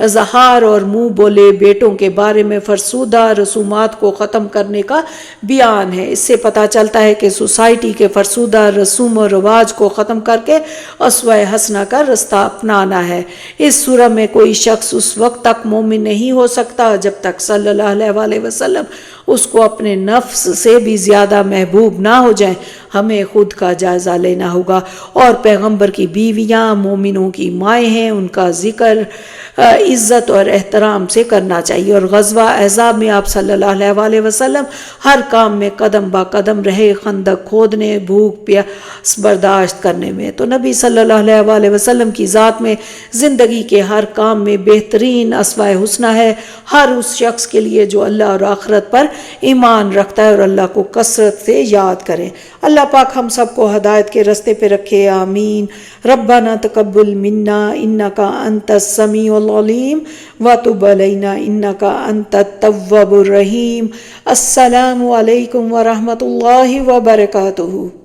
زہار اور منہ بولے بیٹوں کے بارے میں فرسودہ رسومات کو ختم کرنے کا بیان ہے۔ اس سے پتہ چلتا ہے کہ سوسائٹی کے فرسودہ رسوم و رواج کو ختم کر کے اسوہ حسنہ کا رستہ اپنانا ہے۔ اس سورہ میں کوئی شخص اس وقت تک مومن نہیں ہو سکتا جب تک صلی اللہ علیہ وسلم اس کو اپنے نفس سے بھی زیادہ محبوب نہ ہو جائیں۔ ہمیں خود کا جائزہ لینا ہوگا، اور پیغمبر کی بیویاں مومنوں کی مائیں ہیں، ان کا ذکر عزت اور احترام سے کرنا چاہیے۔ اور غزوہ احزاب میں آپ صلی اللہ علیہ وسلم ہر کام میں قدم با قدم رہے، خندق کھودنے، بھوک پیاس برداشت کرنے میں۔ تو نبی صلی اللہ علیہ وسلم کی ذات میں زندگی کے ہر کام میں بہترین اسوہ حسنہ ہے ہر اس شخص کے لیے جو اللہ اور آخرت پر ایمان رکھتا ہے اور اللہ کو کثرت سے یاد کرے۔ اللہ پاک ہم سب کو ہدایت کے رستے پہ رکھے، آمین۔ ربنا تقبل منا انک انت السمیع العلیم وتب علینا انک انت التواب الرحیم۔ السلام علیکم ورحمۃ اللہ وبرکاتہ۔